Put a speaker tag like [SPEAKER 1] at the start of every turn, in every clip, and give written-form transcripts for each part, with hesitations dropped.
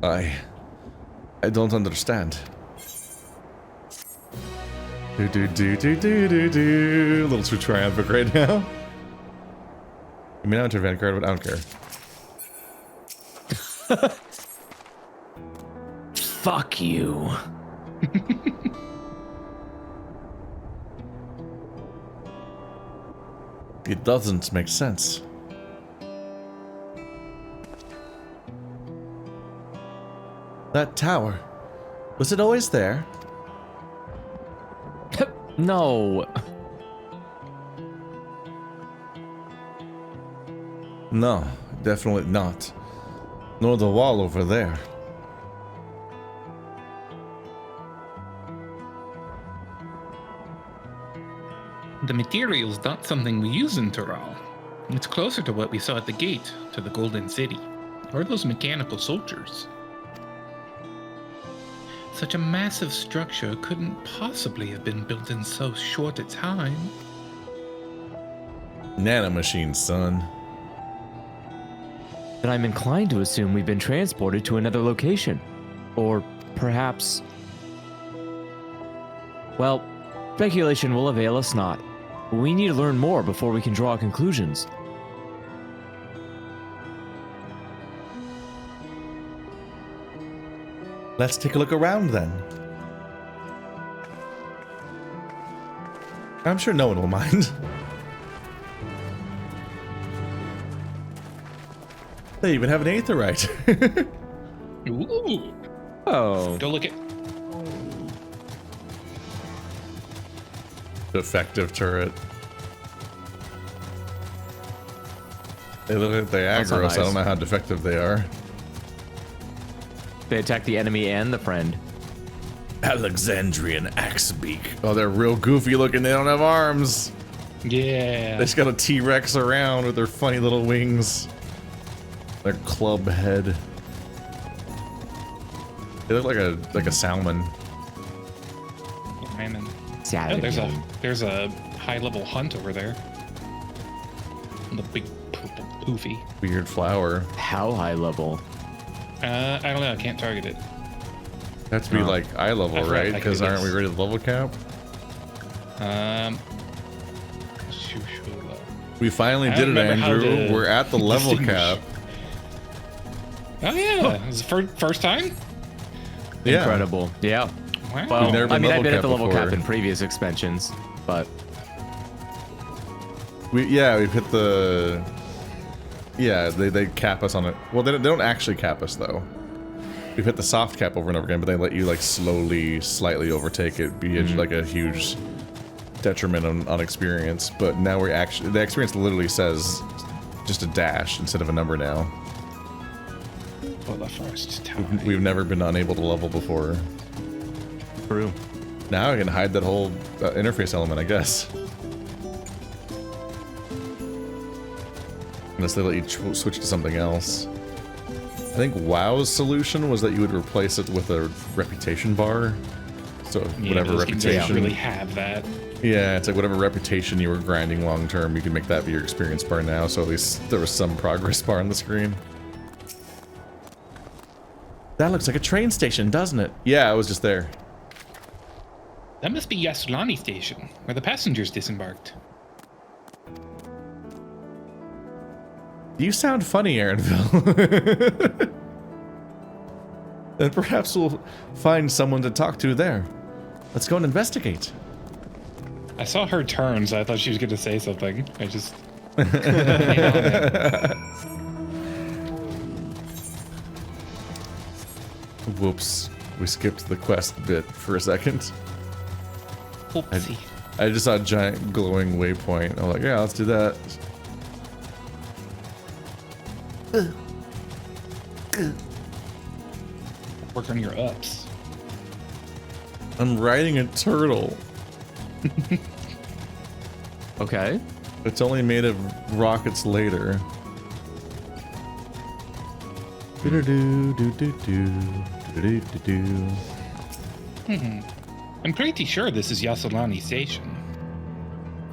[SPEAKER 1] I don't understand. Do. A little too triumphant right now. I mean, I enter Vanguard, but I don't care.
[SPEAKER 2] Fuck you.
[SPEAKER 1] It doesn't make sense. That tower, was it always there?
[SPEAKER 2] No.
[SPEAKER 1] No, definitely not. Nor the wall over there.
[SPEAKER 3] The material's not something we use in Toral. It's closer to what we saw at the gate to the Golden City, or those mechanical soldiers. Such a massive structure couldn't possibly have been built in so short a time.
[SPEAKER 1] Nanomachines, son.
[SPEAKER 2] Then I'm inclined to assume we've been transported to another location. Or perhaps... Well, speculation will avail us not. We need to learn more before we can draw conclusions.
[SPEAKER 1] Let's take a look around then. I'm sure no one will mind. They even have an aetherite.
[SPEAKER 3] Ooh!
[SPEAKER 2] Oh.
[SPEAKER 3] Go look at...
[SPEAKER 1] Defective turret. They look like they
[SPEAKER 2] That's not
[SPEAKER 1] aggro us. I don't
[SPEAKER 2] nice.
[SPEAKER 1] know how defective they are.
[SPEAKER 2] They attack the enemy and the friend.
[SPEAKER 1] Alexandrian Axebeak. Oh, they're real goofy looking. They don't have arms.
[SPEAKER 3] Yeah.
[SPEAKER 1] They just got a T-Rex around with their funny little wings. Their club head. They look like a salmon.
[SPEAKER 3] Oh, man, and-
[SPEAKER 2] Sad.
[SPEAKER 3] oh, there's a high-level hunt over there. The big purple poofy.
[SPEAKER 1] Weird flower.
[SPEAKER 2] How high level?
[SPEAKER 3] I don't know. I can't target it.
[SPEAKER 1] That's to be
[SPEAKER 2] Oh.
[SPEAKER 1] like eye level,
[SPEAKER 3] I forgot
[SPEAKER 1] right?
[SPEAKER 3] I could
[SPEAKER 1] Because
[SPEAKER 3] do
[SPEAKER 1] aren't we
[SPEAKER 3] this.
[SPEAKER 1] ready to level cap? We finally
[SPEAKER 3] I
[SPEAKER 1] did
[SPEAKER 3] don't
[SPEAKER 1] it,
[SPEAKER 3] remember how
[SPEAKER 1] Andrew.
[SPEAKER 3] to
[SPEAKER 1] We're at the level
[SPEAKER 3] distinguish.
[SPEAKER 1] cap.
[SPEAKER 3] Oh yeah, it's the first time.
[SPEAKER 1] Yeah.
[SPEAKER 2] Incredible. Yeah.
[SPEAKER 3] Wow.
[SPEAKER 2] Well,
[SPEAKER 1] never been
[SPEAKER 2] I mean, I've
[SPEAKER 1] level
[SPEAKER 2] been at
[SPEAKER 1] cap
[SPEAKER 2] the level
[SPEAKER 1] before.
[SPEAKER 2] cap in previous expansions, but
[SPEAKER 1] We've hit the. Yeah, they cap us on it. Well, they don't actually cap us though. We've hit the soft cap over and over again, but they let you like slowly, slightly overtake it, be like a huge detriment on experience. But now we're actually, the experience literally says just a dash instead of a number now.
[SPEAKER 3] For the first time.
[SPEAKER 1] We've never been unable to level before.
[SPEAKER 2] true.
[SPEAKER 1] Now I can hide that whole interface element, I guess. Unless they let you switch to something else. I think WoW's solution was that you would replace it with a reputation bar. So whatever
[SPEAKER 3] those games
[SPEAKER 1] reputation.
[SPEAKER 3] don't really have that.
[SPEAKER 1] Yeah, it's like whatever reputation you were grinding long term, you can make that be your experience bar now. So at least there was some progress bar on the screen. That looks like a train station, doesn't it? Yeah, I was just there.
[SPEAKER 3] That must be Yasulani Station, where the passengers disembarked.
[SPEAKER 1] You sound funny, Aaronville. Then perhaps we'll find someone to talk to there. Let's go and investigate.
[SPEAKER 3] I saw her turn, so I thought she was going to say something. I just...
[SPEAKER 1] Whoops. We skipped the quest bit for a second.
[SPEAKER 3] Oopsie.
[SPEAKER 1] I just saw a giant glowing waypoint. I'm like, yeah, let's do that.
[SPEAKER 3] Work on your ups.
[SPEAKER 1] I'm riding a turtle.
[SPEAKER 2] Okay.
[SPEAKER 1] It's only made of rockets later.
[SPEAKER 3] I'm pretty sure this is Yasulani Station.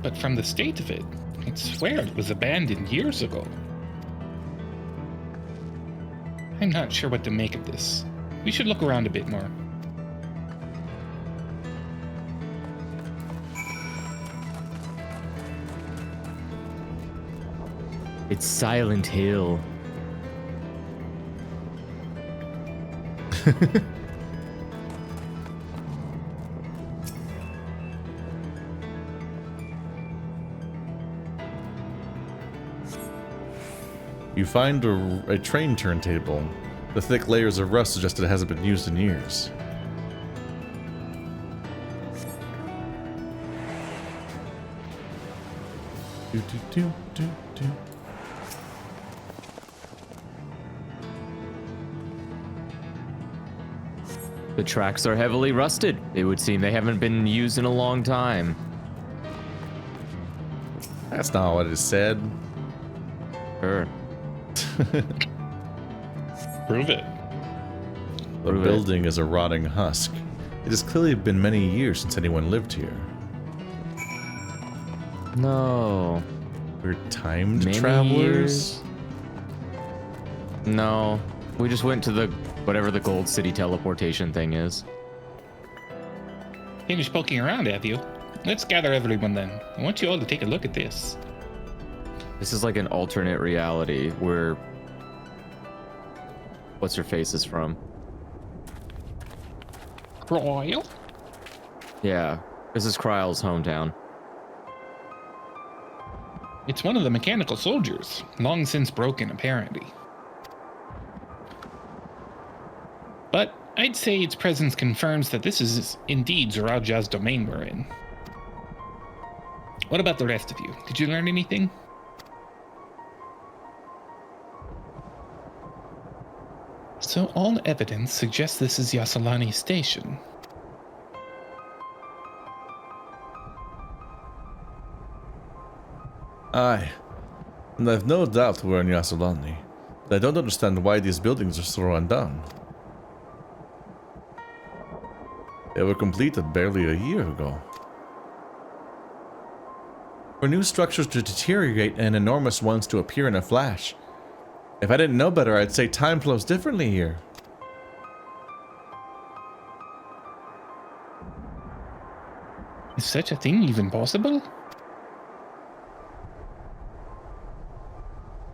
[SPEAKER 3] But from the state of it, I'd swear it was abandoned years ago. I'm not sure what to make of this. We should look around a bit more.
[SPEAKER 2] It's Silent Hill.
[SPEAKER 1] You find a train turntable. The thick layers of rust suggest it hasn't been used in years. Do, do, do, do, do.
[SPEAKER 2] The tracks are heavily rusted. It would seem they haven't been used in a long time.
[SPEAKER 1] That's not what it said.
[SPEAKER 2] Sure.
[SPEAKER 3] Prove it.
[SPEAKER 1] The building is a rotting husk. It has clearly been many years since anyone lived here.
[SPEAKER 2] No.
[SPEAKER 1] We're timed
[SPEAKER 2] Many
[SPEAKER 1] travelers?
[SPEAKER 2] years? No. We just went to the whatever the Gold City teleportation thing is.
[SPEAKER 3] Finished poking around, have you? Let's gather everyone then. I want you all to take a look at this.
[SPEAKER 2] This is like an alternate reality where what's her face is from.
[SPEAKER 3] Royal?
[SPEAKER 2] Yeah. This is Kryle's hometown.
[SPEAKER 3] It's one of the mechanical soldiers, long since broken apparently. But I'd say its presence confirms that this is indeed Zoraja's domain we're in. What about the rest of you? Did you learn anything? So all evidence suggests this is Yasalani Station.
[SPEAKER 1] Aye. And I've no doubt we're in Yasalani. But I don't understand why these buildings are so undone. They were completed barely a year ago. For new structures to deteriorate and enormous ones to appear in a flash. If I didn't know better, I'd say time flows differently here.
[SPEAKER 3] Is such a thing even possible?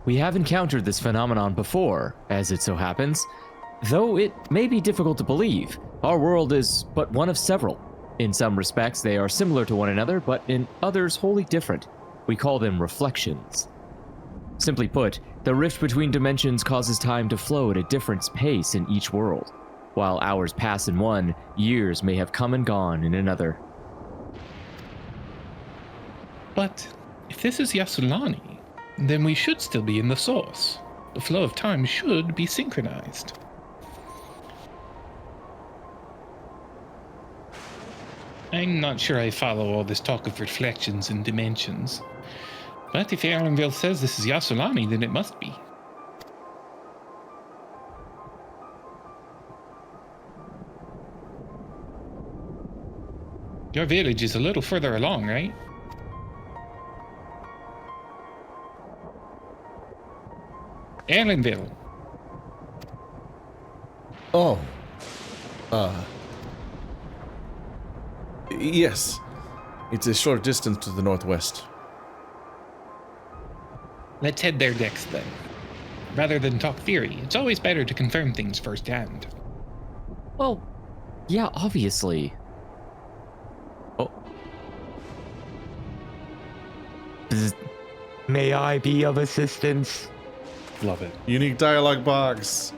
[SPEAKER 2] We have encountered this phenomenon before, as it so happens. Though it may be difficult to believe, our world is but one of several. In some respects, they are similar to one another, but in others wholly different. We call them reflections. Simply put, the rift between dimensions causes time to flow at a different pace in each world. While hours pass in one, years may have come and gone in another.
[SPEAKER 3] But if this is Yasulani, then we should still be in the source. The flow of time should be synchronized. I'm not sure I follow all this talk of reflections and dimensions. But if Arenville says this is Yasulani, then it must be. Your village is a little further along, right? Arenville.
[SPEAKER 1] Oh. Yes. It's a short distance to the northwest.
[SPEAKER 3] Let's head there next, then. Rather than talk theory, it's always better to confirm things firsthand.
[SPEAKER 2] Well, yeah, obviously. Oh.
[SPEAKER 4] May I be of assistance?
[SPEAKER 3] Love it.
[SPEAKER 1] Unique dialogue box.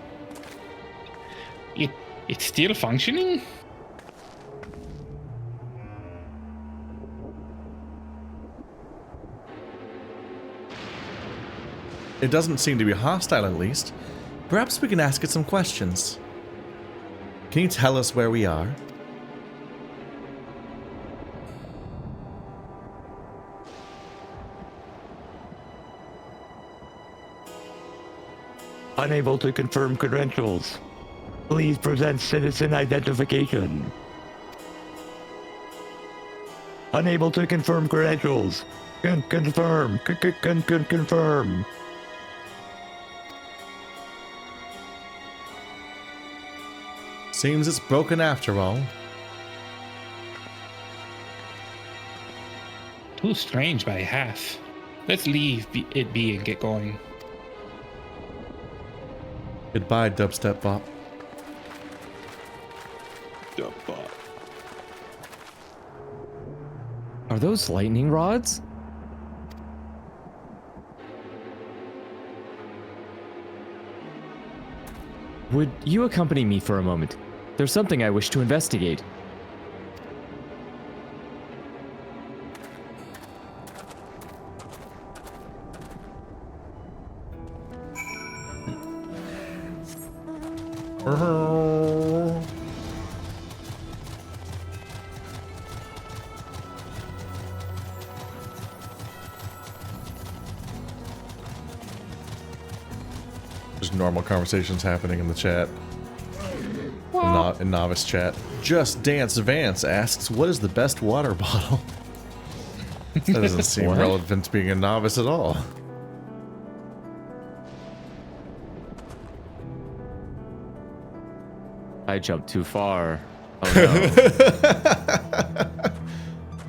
[SPEAKER 3] It's still functioning?
[SPEAKER 1] It doesn't seem to be hostile, at least. Perhaps we can ask it some questions. Can you tell us where we are?
[SPEAKER 4] Unable to confirm credentials. Please present citizen identification. Unable to confirm credentials. Confirm. Confirm.
[SPEAKER 1] Seems it's broken after all.
[SPEAKER 3] Too strange by half. Let's leave it be and get going.
[SPEAKER 1] Goodbye, dubstep bop.
[SPEAKER 2] Are those lightning rods? Would you accompany me for a moment? There's something I wish to investigate.
[SPEAKER 1] There's normal conversations happening in the chat. In novice chat. Just Dance Vance asks, what is the best water bottle? That doesn't seem
[SPEAKER 2] What?
[SPEAKER 1] relevant to being a novice at all.
[SPEAKER 2] I jumped too far. Oh no.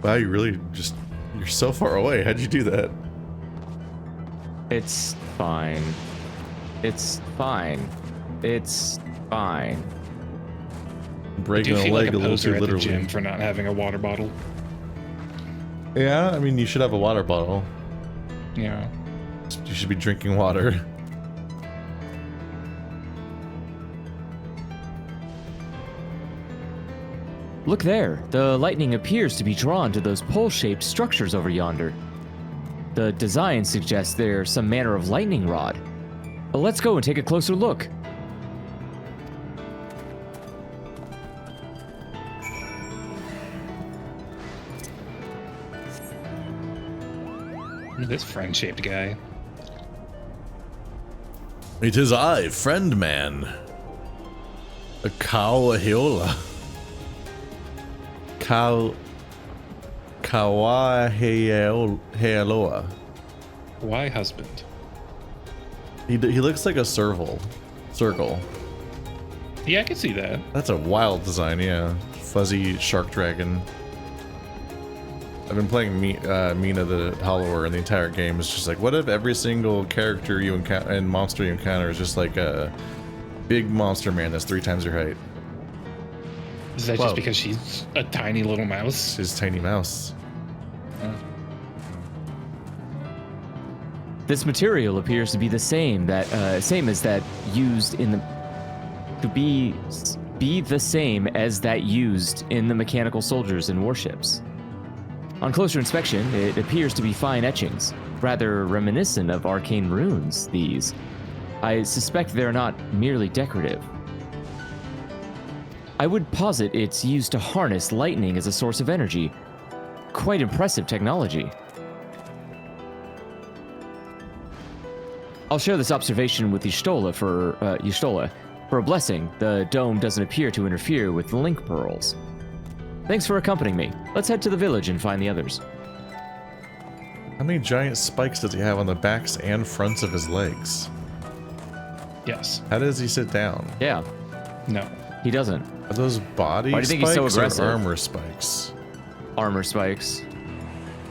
[SPEAKER 1] Wow, you really just... You're so far away. How'd you do that?
[SPEAKER 2] It's fine. It's fine. It's fine.
[SPEAKER 1] Breaking
[SPEAKER 3] I do
[SPEAKER 1] a
[SPEAKER 3] feel
[SPEAKER 1] leg
[SPEAKER 3] like a
[SPEAKER 1] a little
[SPEAKER 3] poser
[SPEAKER 1] too
[SPEAKER 3] at the
[SPEAKER 1] literally.
[SPEAKER 3] gym for not having a water bottle.
[SPEAKER 1] Yeah, I mean, you should have a water bottle.
[SPEAKER 3] Yeah.
[SPEAKER 1] You should be drinking water.
[SPEAKER 2] Look there. The lightning appears to be drawn to those pole-shaped structures over yonder. The design suggests they're some manner of lightning rod. Well, let's go and take a closer look.
[SPEAKER 3] This friend-shaped guy.
[SPEAKER 1] It is I, friend man. A Kawahiola. Kawahealoa.
[SPEAKER 3] Why husband?
[SPEAKER 1] He looks like a circle.
[SPEAKER 3] Yeah, I can see that.
[SPEAKER 1] That's a wild design, yeah. Fuzzy shark dragon. I've been playing Mina the Hollower, and the entire game is just like, what if every single character you encounter and monster you encounter is just like a big monster man that's 3 times your height?
[SPEAKER 3] Is that
[SPEAKER 2] Whoa.
[SPEAKER 3] just because she's a tiny little mouse?
[SPEAKER 1] It's his tiny mouse.
[SPEAKER 2] This material appears to be the same as that used in the be the same as that used in the mechanical soldiers and warships. On closer inspection, it appears to be fine etchings, rather reminiscent of arcane runes, these. I suspect they're not merely decorative. I would posit it's used to harness lightning as a source of energy. Quite impressive technology. I'll share this observation with Y'shtola for a blessing. The dome doesn't appear to interfere with the link pearls. Thanks for accompanying me. Let's head to the village and find the others.
[SPEAKER 1] How many giant spikes does he have on the backs and fronts of his legs?
[SPEAKER 3] Yes.
[SPEAKER 1] How does he sit down?
[SPEAKER 2] Yeah,
[SPEAKER 3] No.
[SPEAKER 2] he doesn't.
[SPEAKER 1] Are those body
[SPEAKER 2] Why do you think
[SPEAKER 1] spikes
[SPEAKER 2] he's so aggressive?
[SPEAKER 1] or armor spikes?
[SPEAKER 2] Armor spikes.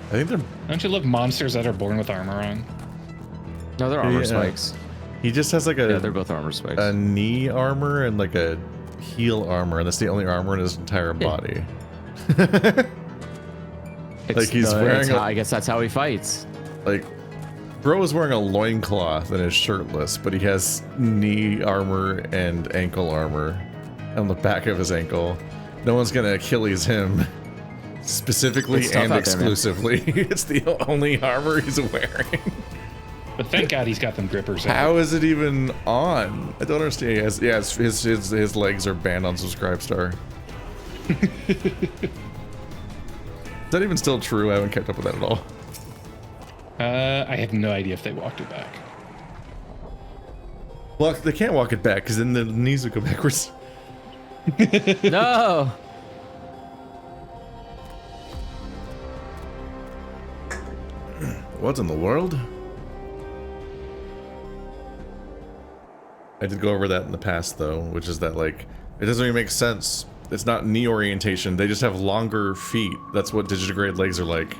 [SPEAKER 1] I think they're...
[SPEAKER 3] Don't you love monsters that are born with armor on?
[SPEAKER 2] No, they're armor
[SPEAKER 1] Yeah.
[SPEAKER 2] spikes.
[SPEAKER 1] He just has like
[SPEAKER 2] Yeah, they're both armor spikes.
[SPEAKER 1] a knee armor and like a heel armor, and that's the only armor in his entire body. like he's wearing
[SPEAKER 2] I guess that's how he fights.
[SPEAKER 1] like bro is wearing a loincloth and is shirtless, but he has knee armor and ankle armor on the back of his ankle. No one's gonna Achilles him specifically
[SPEAKER 2] It's tough
[SPEAKER 1] and
[SPEAKER 2] out there, man.
[SPEAKER 1] exclusively. It's the only armor he's wearing.
[SPEAKER 3] But thank God he's got them grippers out.
[SPEAKER 1] How is it even on? I don't understand. His legs are banned on Subscribestar. Is that even still true? I haven't kept up with that at all.
[SPEAKER 3] I have no idea if they walked it back.
[SPEAKER 1] Well, they can't walk it back because then the knees would go backwards.
[SPEAKER 2] No!
[SPEAKER 1] What in the world? I did go over that in the past though, which is that like It doesn't even make sense. It's not knee orientation. They just have longer feet. That's what digitigrade legs are like.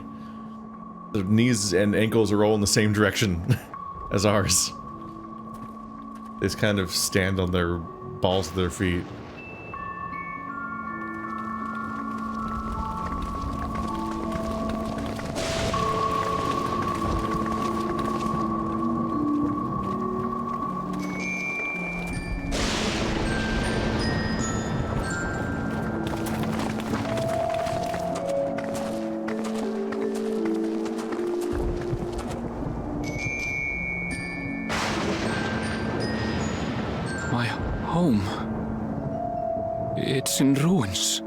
[SPEAKER 1] Their knees and ankles are all in the same direction as ours. They just kind of stand on their balls of their feet.
[SPEAKER 5] It's in ruins.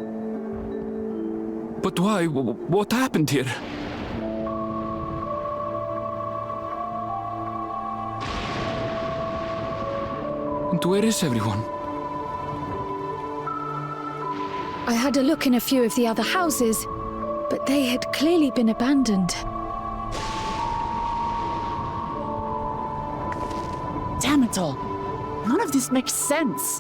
[SPEAKER 5] But why? What happened here? And where is everyone?
[SPEAKER 6] I had a look in a few of the other houses, but they had clearly been abandoned.
[SPEAKER 7] Damn it all. None of this makes sense.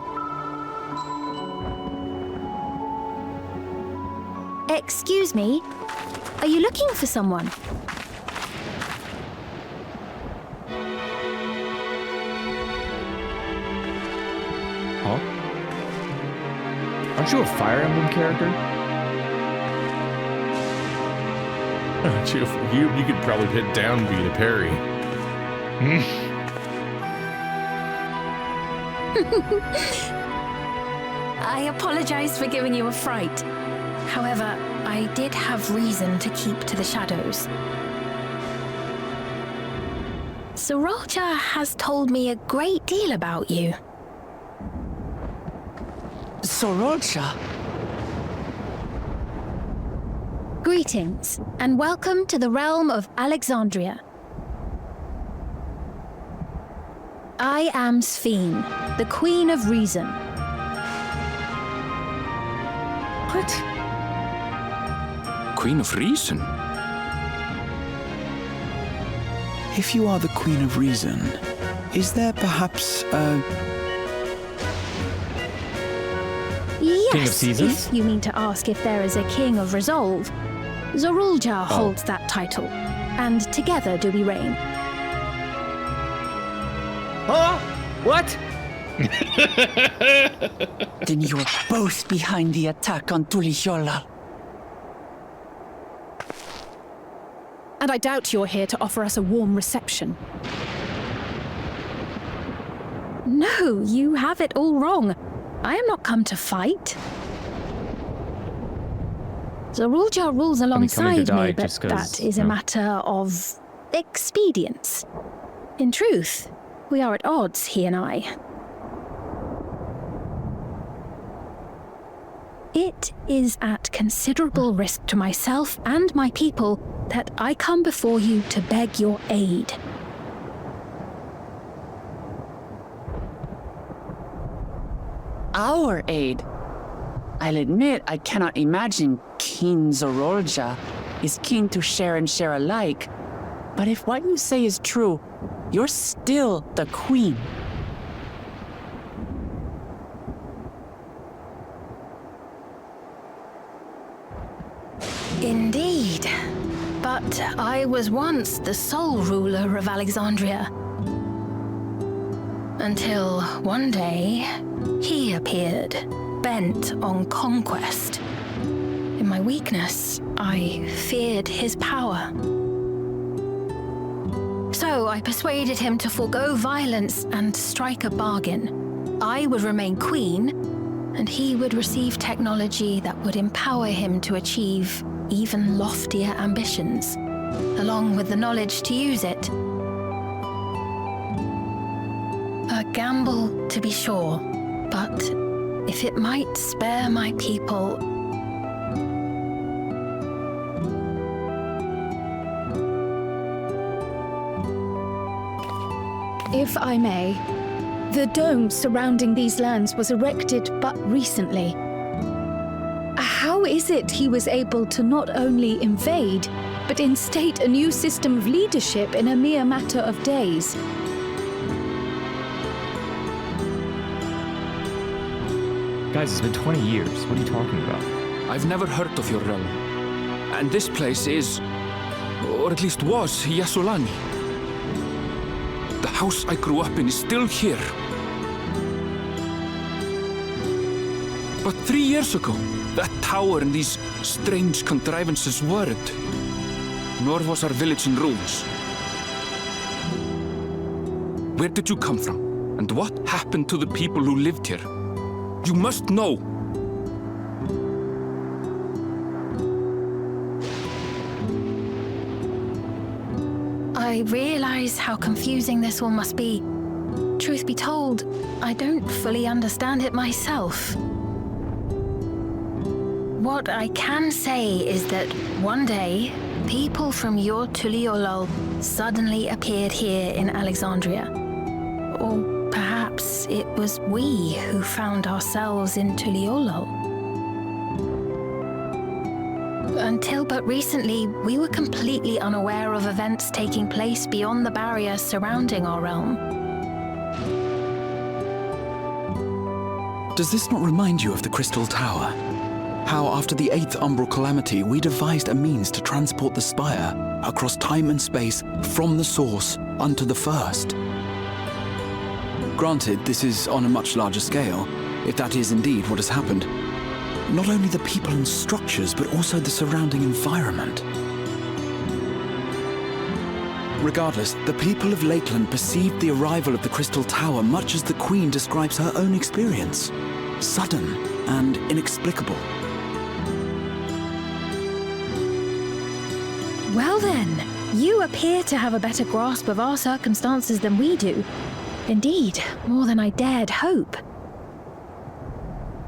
[SPEAKER 8] Excuse me, are you looking for someone?
[SPEAKER 2] Huh? Aren't you a Fire Emblem character?
[SPEAKER 1] You could probably hit down B to parry.
[SPEAKER 8] I apologize for giving you a fright. However, I did have reason to keep to the shadows. Sorolja has told me a great deal about you.
[SPEAKER 7] Sorolja?
[SPEAKER 8] Greetings, and welcome to the realm of Alexandria. I am Sphene, the Queen of Reason.
[SPEAKER 7] What?
[SPEAKER 5] Queen of Reason?
[SPEAKER 9] If you are the Queen of Reason, is there perhaps a...
[SPEAKER 8] Yes,
[SPEAKER 2] King of Seasons?
[SPEAKER 8] if you mean to ask if there is a King of Resolve. Sorolja holds that title, and together do we reign.
[SPEAKER 2] Huh? What?
[SPEAKER 7] Then you are both behind the attack on Tulishola.
[SPEAKER 6] And I doubt you're here to offer us a warm reception.
[SPEAKER 8] No, you have it all wrong. I am not come to fight. Sorolja rules alongside
[SPEAKER 2] die
[SPEAKER 8] me, but
[SPEAKER 2] just 'cause,
[SPEAKER 8] that is a matter of expedience. In truth, we are at odds, he and I. It is at considerable risk to myself and my people that I come before you to beg your aid.
[SPEAKER 7] Our aid? I'll admit I cannot imagine King Sorolja is keen to share and share alike. But if what you say is true, you're still the queen.
[SPEAKER 8] Indeed. But I was once the sole ruler of Alexandria. Until one day, he appeared, bent on conquest. In my weakness, I feared his power. So I persuaded him to forego violence and strike a bargain. I would remain queen, and he would receive technology that would empower him to achieve even loftier ambitions, along with the knowledge to use it. A gamble, to be sure, but if it might spare my people...
[SPEAKER 6] If I may, the dome surrounding these lands was erected but recently. How is it he was able to not only invade, but instate a new system of leadership in a mere matter of days?
[SPEAKER 2] Guys, it's been 20 years. What are you talking about?
[SPEAKER 5] I've never heard of your realm. And this place is, or at least was, Yasolani. The house I grew up in is still here. But 3 years ago, that tower and these strange contrivances weren't. Nor was our village in ruins. Where did you come from? And what happened to the people who lived here? You must know!
[SPEAKER 8] I realize how confusing this all must be. Truth be told, I don't fully understand it myself. What I can say is that one day, people from your Tuliolol suddenly appeared here in Alexandria. Or perhaps it was we who found ourselves in Tuliolol. Until but recently, we were completely unaware of events taking place beyond the barrier surrounding our realm.
[SPEAKER 9] Does this not remind you of the Crystal Tower? How after the 8th Umbral Calamity, we devised a means to transport the Spire across time and space from the source unto the first. Granted, this is on a much larger scale, if that is indeed what has happened. Not only the people and structures, but also the surrounding environment. Regardless, the people of Lakeland perceived the arrival of the Crystal Tower much as the Queen describes her own experience. Sudden and inexplicable.
[SPEAKER 6] Well then, you appear to have a better grasp of our circumstances than we do. Indeed, more than I dared hope.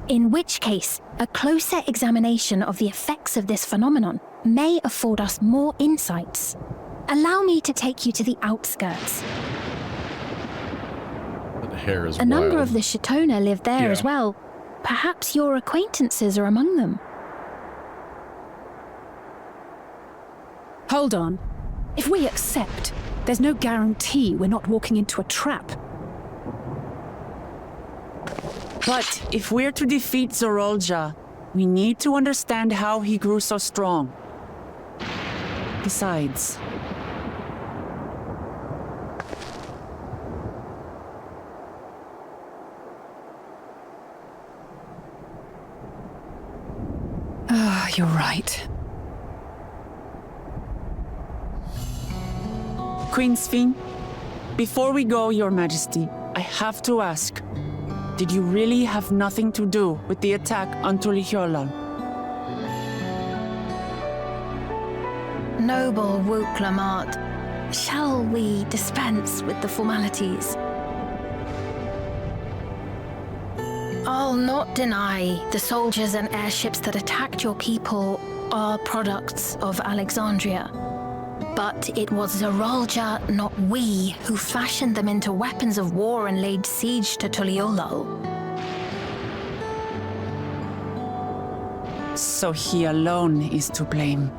[SPEAKER 6] In which case, a closer examination of the effects of this phenomenon may afford us more insights. Allow me to take you to the outskirts.
[SPEAKER 1] The hair is
[SPEAKER 6] A number
[SPEAKER 1] wild.
[SPEAKER 6] of the Shatona live there as well. Perhaps your acquaintances are among them.
[SPEAKER 10] Hold on. If we accept, there's no guarantee we're not walking into a trap.
[SPEAKER 7] But if we're to defeat Zorolja, we need to understand how he grew so strong. Besides...
[SPEAKER 10] You're right.
[SPEAKER 7] Queen Sphene, before we go, Your Majesty, I have to ask, did you really have nothing to do with the attack on Tuliolol?
[SPEAKER 8] Noble Wook Lamart, shall we dispense with the formalities? I'll not deny the soldiers and airships that attacked your people are products of Alexandria. But it was Zorolja, not we, who fashioned them into weapons of war and laid siege to Tuliolol.
[SPEAKER 7] So he alone is to blame.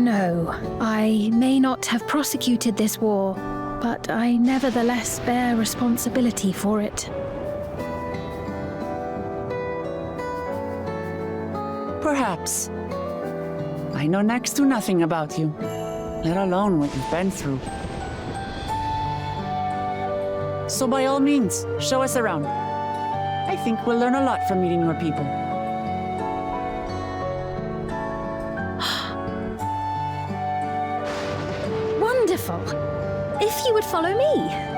[SPEAKER 6] No, I may not have prosecuted this war, but I nevertheless bear responsibility for it.
[SPEAKER 7] Perhaps. I know next to nothing about you, let alone what you've been through. So by all means, show us around. I think we'll learn a lot from meeting your people.
[SPEAKER 6] Wonderful. If you would follow me.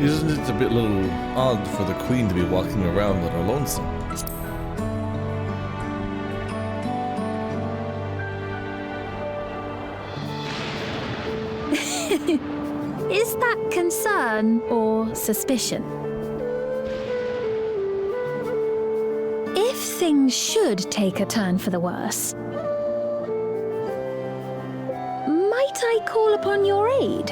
[SPEAKER 1] Isn't it a bit little odd for the Queen to be walking around on her lonesome?
[SPEAKER 6] Is that concern or suspicion? If things should take a turn for the worse, might I call upon your aid?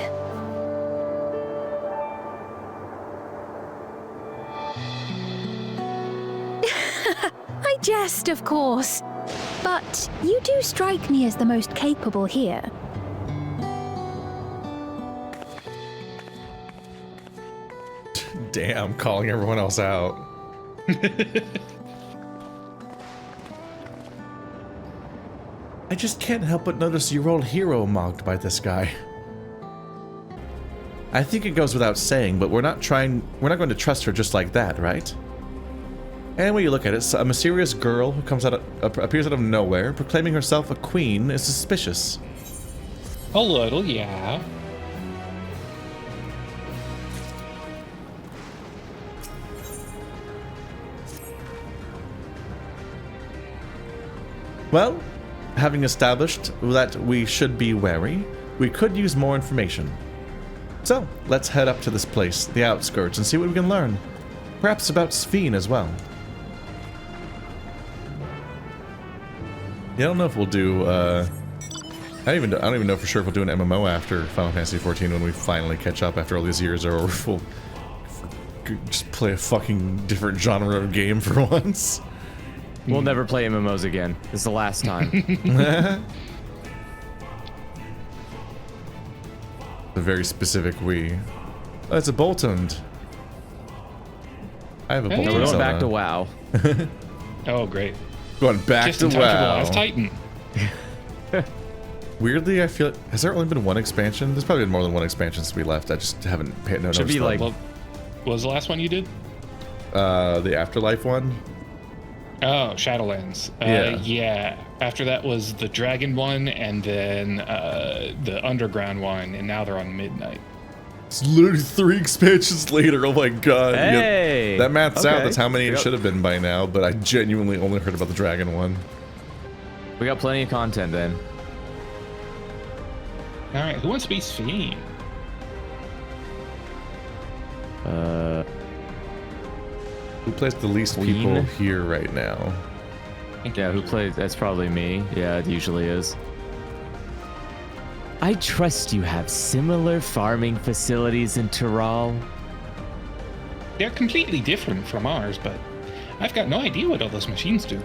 [SPEAKER 6] I jest, of course. But you do strike me as the most capable here.
[SPEAKER 1] Damn, calling everyone else out. I just can't help but notice your old hero mocked by this guy. I think it goes without saying, but we're not going to trust her just like that, right? And when you look at it, a mysterious girl who appears out of nowhere, proclaiming herself a queen, is suspicious.
[SPEAKER 3] A little, yeah.
[SPEAKER 1] Well, having established that we should be wary, we could use more information. So, let's head up to this place, the outskirts, and see what we can learn. Perhaps about Sphene as well. Yeah, I don't know if we'll do, I don't even know for sure if we'll do an MMO after Final Fantasy XIV when we finally catch up after all these years, or if we'll just play a fucking different genre of game for once.
[SPEAKER 2] We'll never play MMOs again. This is the last time.
[SPEAKER 1] A very specific we. Oh, it's a Boltund. I have a Boltund.
[SPEAKER 2] We're going back to WoW.
[SPEAKER 3] Oh, great.
[SPEAKER 1] Going back
[SPEAKER 3] Just
[SPEAKER 1] to
[SPEAKER 3] in time for the
[SPEAKER 1] WoW.
[SPEAKER 3] last Titan.
[SPEAKER 1] Weirdly, I feel has there only been one expansion? There's probably been more than one expansion since we left. I just haven't paid no
[SPEAKER 2] Should
[SPEAKER 1] notice.
[SPEAKER 2] be like,
[SPEAKER 3] What was the last one you did?
[SPEAKER 1] The Afterlife one.
[SPEAKER 3] Oh, Shadowlands. Yeah. After that was the Dragon one, and then the Underground one, and now they're on Midnight.
[SPEAKER 1] It's literally 3 expansions later. Oh my god.
[SPEAKER 2] Hey!
[SPEAKER 1] That math's out.
[SPEAKER 2] Okay.
[SPEAKER 1] That's how many it
[SPEAKER 2] Yep.
[SPEAKER 1] should have been by now, but I genuinely only heard about the Dragon one.
[SPEAKER 2] we got plenty of content then.
[SPEAKER 3] All right, who wants to be Sphene?
[SPEAKER 1] Who plays the least
[SPEAKER 2] Queen?
[SPEAKER 1] people here right now?
[SPEAKER 2] Yeah, who plays? That's probably me. Yeah, it usually is. I trust you have similar farming facilities in Tyrol.
[SPEAKER 3] They're completely different from ours, but I've got no idea what all those machines do.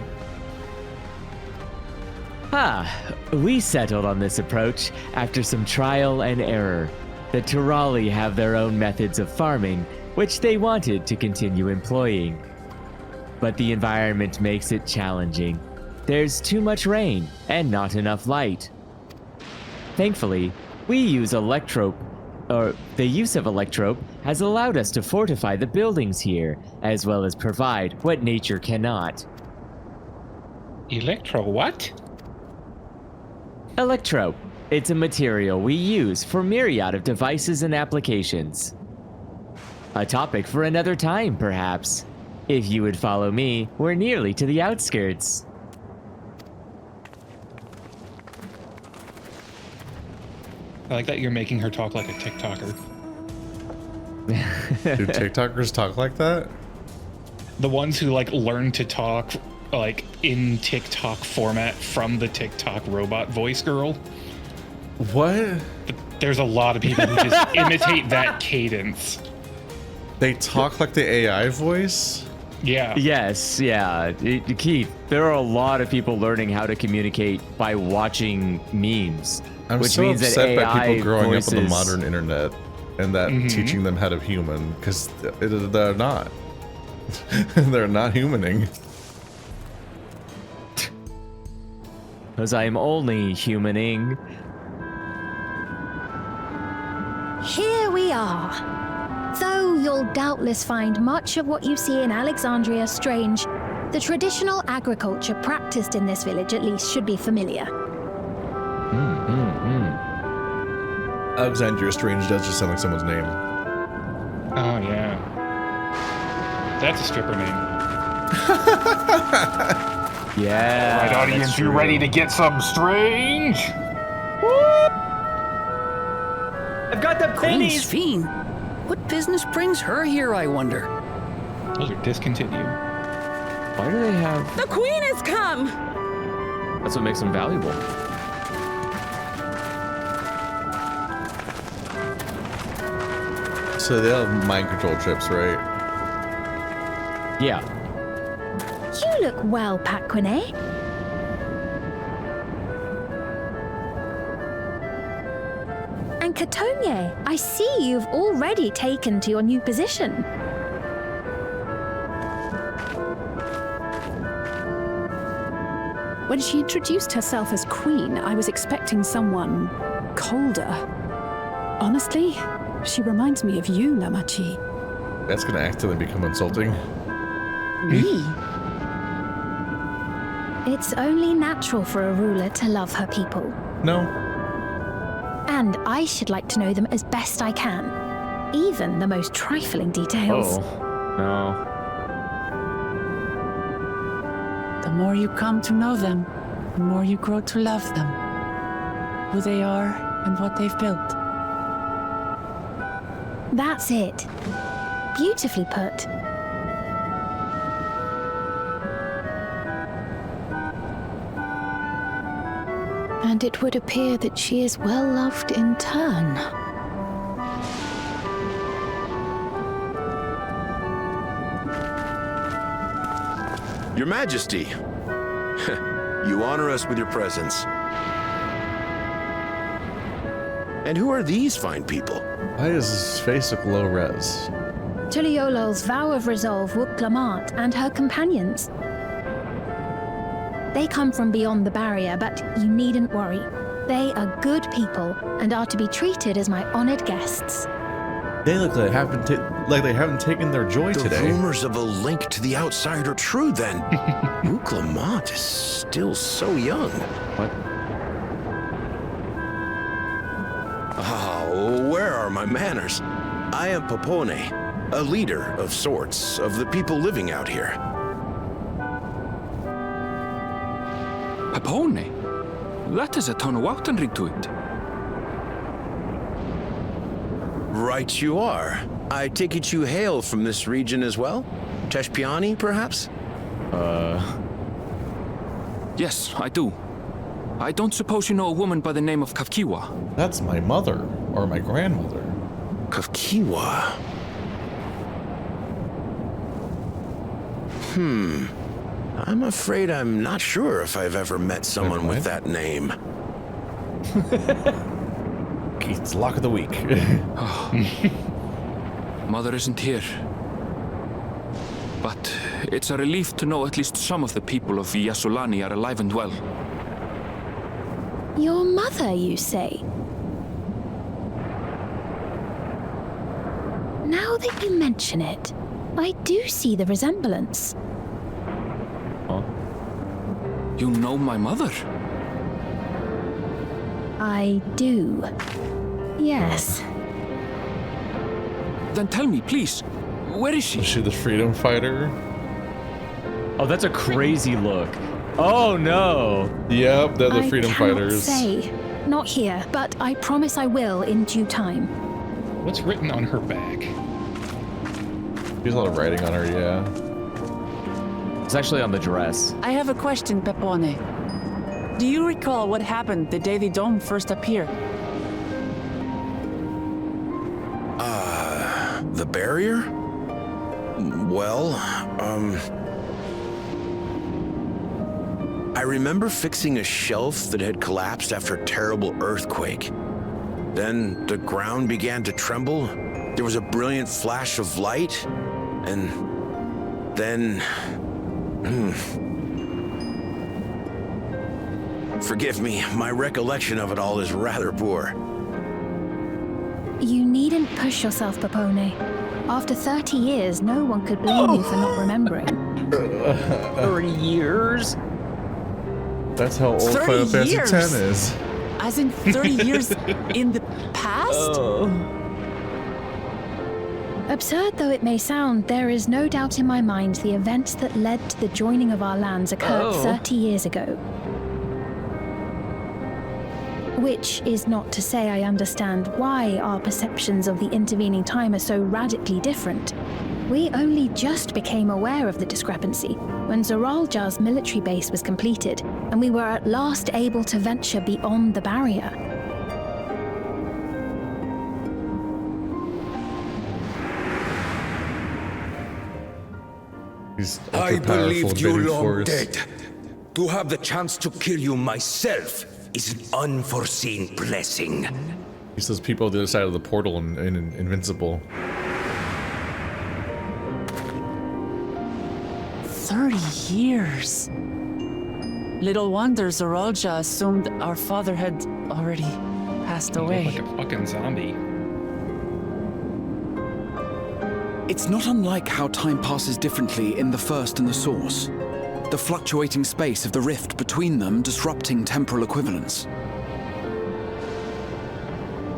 [SPEAKER 2] We settled on this approach after some trial and error. The Tyrali have their own methods of farming, which they wanted to continue employing. But the environment makes it challenging. There's too much rain and not enough light. Thankfully, the use of electrope has allowed us to fortify the buildings here, as well as provide what nature cannot.
[SPEAKER 3] Electro what?
[SPEAKER 2] Electrope. It's a material we use for myriad of devices and applications. A topic for another time, perhaps. If you would follow me, we're nearly to the outskirts.
[SPEAKER 3] I like that you're making her talk like a TikToker.
[SPEAKER 1] Do TikTokers talk like that?
[SPEAKER 3] The ones who like learn to talk like in TikTok format from the TikTok robot voice girl.
[SPEAKER 1] What?
[SPEAKER 3] There's a lot of people who just imitate that cadence.
[SPEAKER 1] They talk like the AI voice?
[SPEAKER 3] Yeah.
[SPEAKER 2] Yes, yeah. Keith, there are a lot of people learning how to communicate by watching memes.
[SPEAKER 1] I'm
[SPEAKER 2] which
[SPEAKER 1] so
[SPEAKER 2] means that
[SPEAKER 1] upset by
[SPEAKER 2] AI
[SPEAKER 1] people growing up on the
[SPEAKER 2] voices-
[SPEAKER 1] modern internet and that teaching them how to human, because they're not. They're not humaning.
[SPEAKER 2] Because I'm only humaning.
[SPEAKER 8] Here we are. Though you'll doubtless find much of what you see in Alexandria strange, the traditional agriculture practiced in this village at least should be familiar.
[SPEAKER 1] Alexandria Strange does just sound like someone's name.
[SPEAKER 3] Oh yeah. That's a stripper name.
[SPEAKER 2] Yeah.
[SPEAKER 11] Right, audience, you ready to get some strange?
[SPEAKER 2] I've got the
[SPEAKER 12] Queen
[SPEAKER 2] pennies!
[SPEAKER 12] Sphene? What business brings her here, I wonder?
[SPEAKER 3] Those are discontinued.
[SPEAKER 2] Why do they have...
[SPEAKER 12] The Queen has come!
[SPEAKER 2] That's what makes them valuable.
[SPEAKER 1] So they have mind control chips, right?
[SPEAKER 2] Yeah.
[SPEAKER 8] You
[SPEAKER 6] look well, Pakune. And Katonye, I see you've already taken to your new position.
[SPEAKER 10] When she introduced herself as queen, I was expecting someone colder. Honestly, she reminds me of you, Namachi.
[SPEAKER 1] That's gonna accidentally become insulting.
[SPEAKER 6] Me? It's only natural for a ruler to love her people.
[SPEAKER 1] No.
[SPEAKER 6] And I should like to know them as best I can. Even the most trifling details.
[SPEAKER 2] Oh, no.
[SPEAKER 7] The more you come to know them, the more you grow to love them. Who they are and what they've built.
[SPEAKER 6] That's it. Beautifully put. And it would appear that she is well loved in turn.
[SPEAKER 13] Your Majesty, you honor us with your presence. And who are these fine people?
[SPEAKER 1] Why does his face look low res?
[SPEAKER 6] Tuliolol's vow of resolve Wuk-Lamat and her companions. They come from beyond the barrier, but you needn't worry. They are good people and are to be treated as my honored guests.
[SPEAKER 1] They look like they haven't taken their joy today.
[SPEAKER 13] The rumors of a link to the outside are true then. Wuk-Lamat is still so young.
[SPEAKER 1] What?
[SPEAKER 13] Oh, where are my manners? I am Popone, a leader of sorts of the people living out here.
[SPEAKER 5] Papone? That is a Tonawautan to it.
[SPEAKER 13] Right you are. I take it you hail from this region as well? Teshpiani, perhaps?
[SPEAKER 5] Yes, I do. I don't suppose you know a woman by the name of Kafkiwa?
[SPEAKER 1] That's my mother, or my grandmother.
[SPEAKER 13] Kafkiwa? I'm afraid I'm not sure if I've ever met someone with that name.
[SPEAKER 1] It's lock of the week.
[SPEAKER 5] Mother isn't here. But it's a relief to know at least some of the people of Yasulani are alive and well.
[SPEAKER 6] Your mother, you say? Now that you mention it, I do see the resemblance.
[SPEAKER 2] Huh?
[SPEAKER 5] You know my mother?
[SPEAKER 6] I do. Yes.
[SPEAKER 5] Then tell me, please, where is she?
[SPEAKER 1] Is she the freedom fighter?
[SPEAKER 2] Oh, that's a crazy look. Oh no!
[SPEAKER 1] Yep, they're the freedom fighters.
[SPEAKER 6] I cannot say. Not here, but I promise I will in due time.
[SPEAKER 3] What's written on her back?
[SPEAKER 1] There's a lot of writing on her, yeah.
[SPEAKER 2] It's actually on the dress.
[SPEAKER 7] I have a question, Pepone. Do you recall what happened the day the dome first appeared?
[SPEAKER 13] The barrier? Well, I remember fixing a shelf that had collapsed after a terrible earthquake. Then the ground began to tremble. There was a brilliant flash of light, and then... Forgive me, my recollection of it all is rather poor.
[SPEAKER 6] You needn't push yourself, Popone. After 30 years, no one could blame you for not remembering.
[SPEAKER 2] 30 years?
[SPEAKER 1] That's how old Final Fantasy X is.
[SPEAKER 7] As in 30 years in the past?
[SPEAKER 6] Absurd though it may sound, there is no doubt in my mind the events that led to the joining of our lands occurred 30 years ago. Which is not to say I understand why our perceptions of the intervening time are so radically different. We only just became aware of the discrepancy when Zoralja's military base was completed, and we were at last able to venture beyond the barrier.
[SPEAKER 1] He's
[SPEAKER 14] I
[SPEAKER 1] ultra-powerful,
[SPEAKER 14] believed you
[SPEAKER 1] invading
[SPEAKER 14] long
[SPEAKER 1] forest.
[SPEAKER 14] dead. To have the chance to kill you myself is an unforeseen blessing.
[SPEAKER 1] He's those people on the other side of the portal and invincible.
[SPEAKER 7] 30 years. Little wonder Eorzea assumed our father had already passed away.
[SPEAKER 3] Like a fucking zombie.
[SPEAKER 9] It's not unlike how time passes differently in the First and the Source. The fluctuating space of the rift between them disrupting temporal equivalence.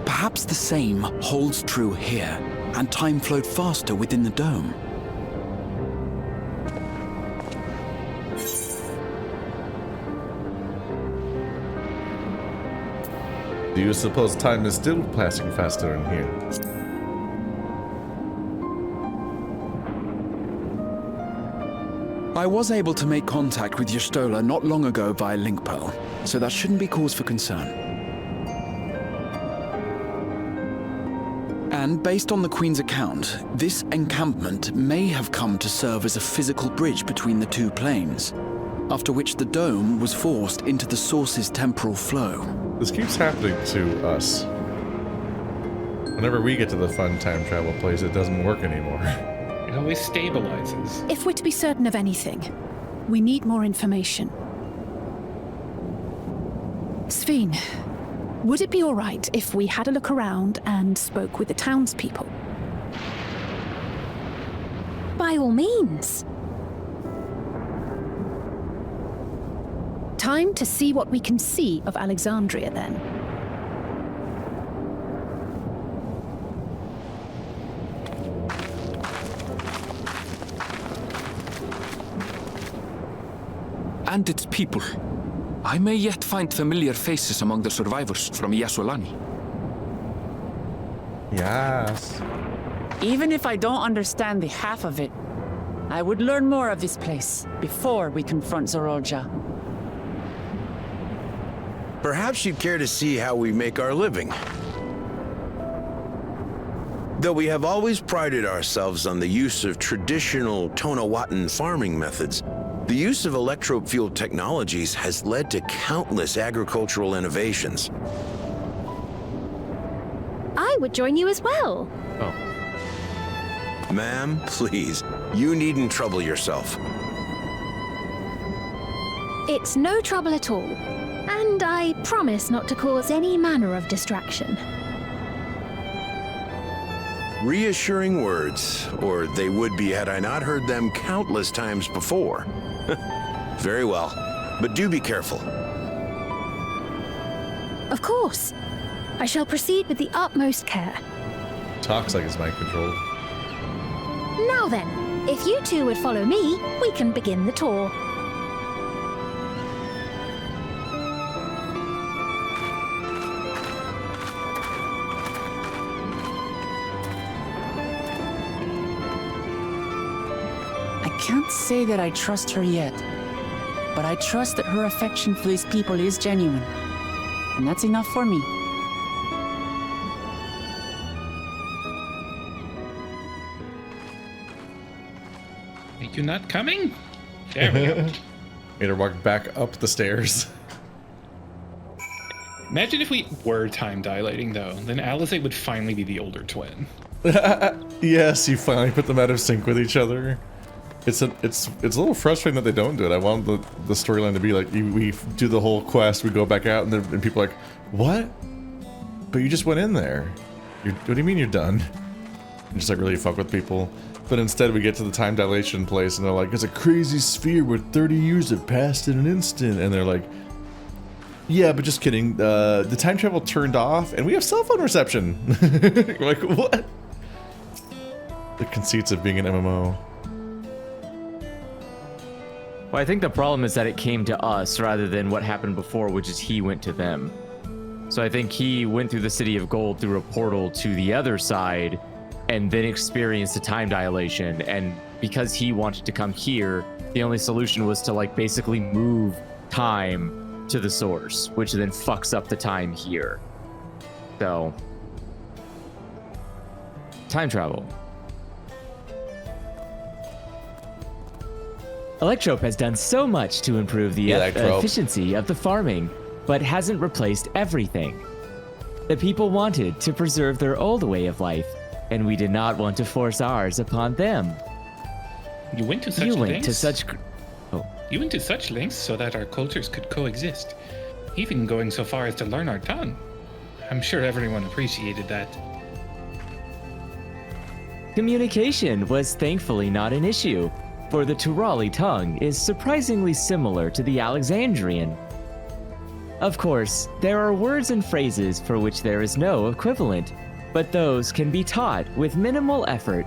[SPEAKER 9] Perhaps the same holds true here, and time flowed faster within the dome.
[SPEAKER 1] Do you suppose time is still passing faster in here?
[SPEAKER 9] I was able to make contact with Y'shtola not long ago via link pearl, so that shouldn't be cause for concern. And based on the Queen's account, this encampment may have come to serve as a physical bridge between the two planes, after which the dome was forced into the Source's temporal flow.
[SPEAKER 1] This keeps happening to us. Whenever we get to the fun time travel place, it doesn't work anymore.
[SPEAKER 3] It always stabilizes.
[SPEAKER 10] If we're to be certain of anything, we need more information. Sphene, would it be all right if we had a look around and spoke with the townspeople?
[SPEAKER 8] By all means.
[SPEAKER 10] Time to see what we can see of Alexandria, then.
[SPEAKER 5] And its people. I may yet find familiar faces among the survivors from Yasolani.
[SPEAKER 1] Yes.
[SPEAKER 7] Even if I don't understand the half of it, I would learn more of this place before we confront Eorzea.
[SPEAKER 13] Perhaps you'd care to see how we make our living. Though we have always prided ourselves on the use of traditional Tonawatan farming methods, the use of electro-fueled technologies has led to countless agricultural innovations.
[SPEAKER 8] I would join you as well.
[SPEAKER 2] Oh.
[SPEAKER 13] Ma'am, please, you needn't trouble yourself.
[SPEAKER 8] It's no trouble at all. And I promise not to cause any manner of distraction.
[SPEAKER 13] Reassuring words, or they would be had I not heard them countless times before. Very well, but do be careful.
[SPEAKER 8] Of course. I shall proceed with the utmost care.
[SPEAKER 1] Talks like it's mind controlled.
[SPEAKER 8] Now then, if you two would follow me, we can begin the tour.
[SPEAKER 7] I can't say that I trust her yet, but I trust that her affection for these people is genuine. And that's enough for me.
[SPEAKER 3] Are you not coming? There we go.
[SPEAKER 1] Made her walk back up the stairs.
[SPEAKER 3] Imagine if we were time dilating, though. Then Alizé would finally be the older twin.
[SPEAKER 1] Yes, you finally put them out of sync with each other. It's a little frustrating that they don't do it. I want the storyline to be like, we do the whole quest, we go back out, and people are like, what? But you just went in there. What do you mean you're done? And just like really fuck with people. But instead we get to the time dilation place and they're like, it's a crazy sphere where 30 years have passed in an instant. And they're like, yeah, but just kidding. The time travel turned off and we have cell phone reception. We're like, what? The conceits of being an MMO.
[SPEAKER 2] Well, I think the problem is that it came to us rather than what happened before, which is he went to them. So I think he went through the City of Gold through a portal to the other side and then experienced a time dilation. And because he wanted to come here, the only solution was to like basically move time to the source, which then fucks up the time here. So, time travel. Electrope has done so much to improve the efficiency of the farming, but hasn't replaced everything. The people wanted to preserve their old way of life, and we did not want to force ours upon them.
[SPEAKER 3] You went to such
[SPEAKER 2] You went
[SPEAKER 3] lengths?
[SPEAKER 2] to such...
[SPEAKER 3] You went to such lengths so that our cultures could coexist, even going so far as to learn our tongue. I'm sure everyone appreciated that.
[SPEAKER 2] Communication was thankfully not an issue, for the Turali tongue is surprisingly similar to the Alexandrian. Of course, there are words and phrases for which there is no equivalent, but those can be taught with minimal effort.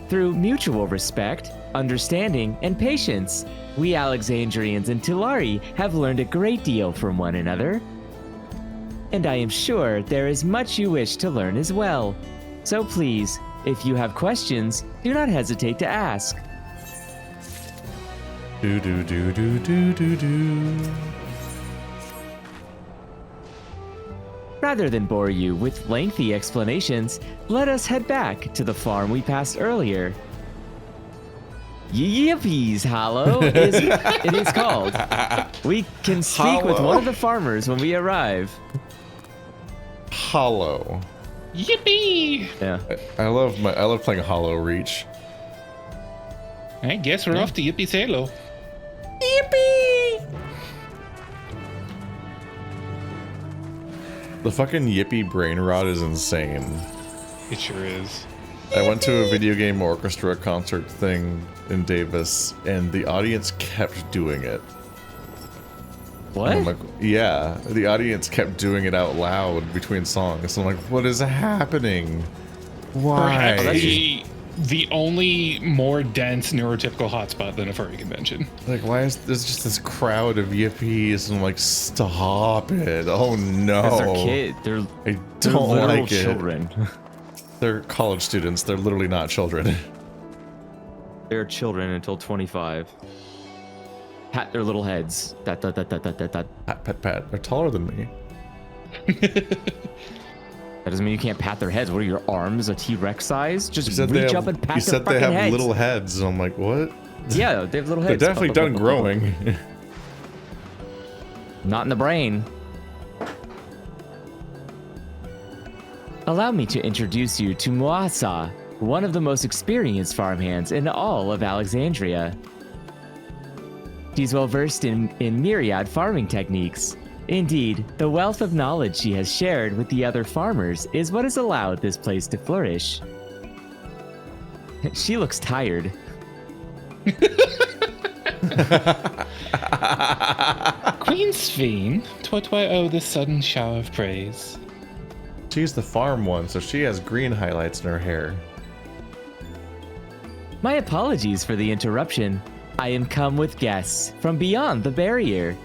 [SPEAKER 2] Through mutual respect, understanding, and patience, we Alexandrians and Tulari have learned a great deal from one another. And I am sure there is much you wish to learn as well. So please, if you have questions, do not hesitate to ask.
[SPEAKER 1] Do do do do do do do.
[SPEAKER 2] Rather than bore you with lengthy explanations, let us head back to the farm we passed earlier. Yippies Hollow it is called. We can speak with one of the farmers when we arrive.
[SPEAKER 1] Hollow.
[SPEAKER 3] Yippee!
[SPEAKER 2] Yeah.
[SPEAKER 1] I love playing Hollow Reach.
[SPEAKER 3] I guess we're off to Yippee Salo.
[SPEAKER 1] Yippee! The fucking Yippee brain rot is insane.
[SPEAKER 3] It sure is.
[SPEAKER 1] I went to a video game orchestra concert thing in Davis, and the audience kept doing it.
[SPEAKER 2] What?
[SPEAKER 1] I'm like, yeah, the audience kept doing it out loud between songs. So I'm like, what is happening? Why?
[SPEAKER 3] Perhaps the only more dense neurotypical hotspot than a furry convention.
[SPEAKER 1] Like, why is there's just this crowd of yippies? And I'm like, stop it! Oh no!
[SPEAKER 2] They're kids.
[SPEAKER 1] I don't like it.
[SPEAKER 2] Children.
[SPEAKER 1] They're college students. They're literally not children.
[SPEAKER 2] They're children until 25. Pat their little heads. Pat.
[SPEAKER 1] They're taller than me.
[SPEAKER 2] That doesn't mean you can't pat their heads. What are your arms? A T-Rex size? Just reach up and pat their
[SPEAKER 1] You said they have little heads. And I'm like, what?
[SPEAKER 2] Yeah, they have little heads.
[SPEAKER 1] They're definitely done growing.
[SPEAKER 2] Not in the brain. Allow me to introduce you to Muasa, one of the most experienced farmhands in all of Alexandria. She's well versed in myriad farming techniques. Indeed, the wealth of knowledge she has shared with the other farmers is what has allowed this place to flourish. She looks tired.
[SPEAKER 3] Queen Sphene, to what do I owe this sudden shower of praise?
[SPEAKER 1] She's the farm one, so she has green highlights in her hair.
[SPEAKER 2] My apologies for the interruption. I am come with guests from beyond the barrier.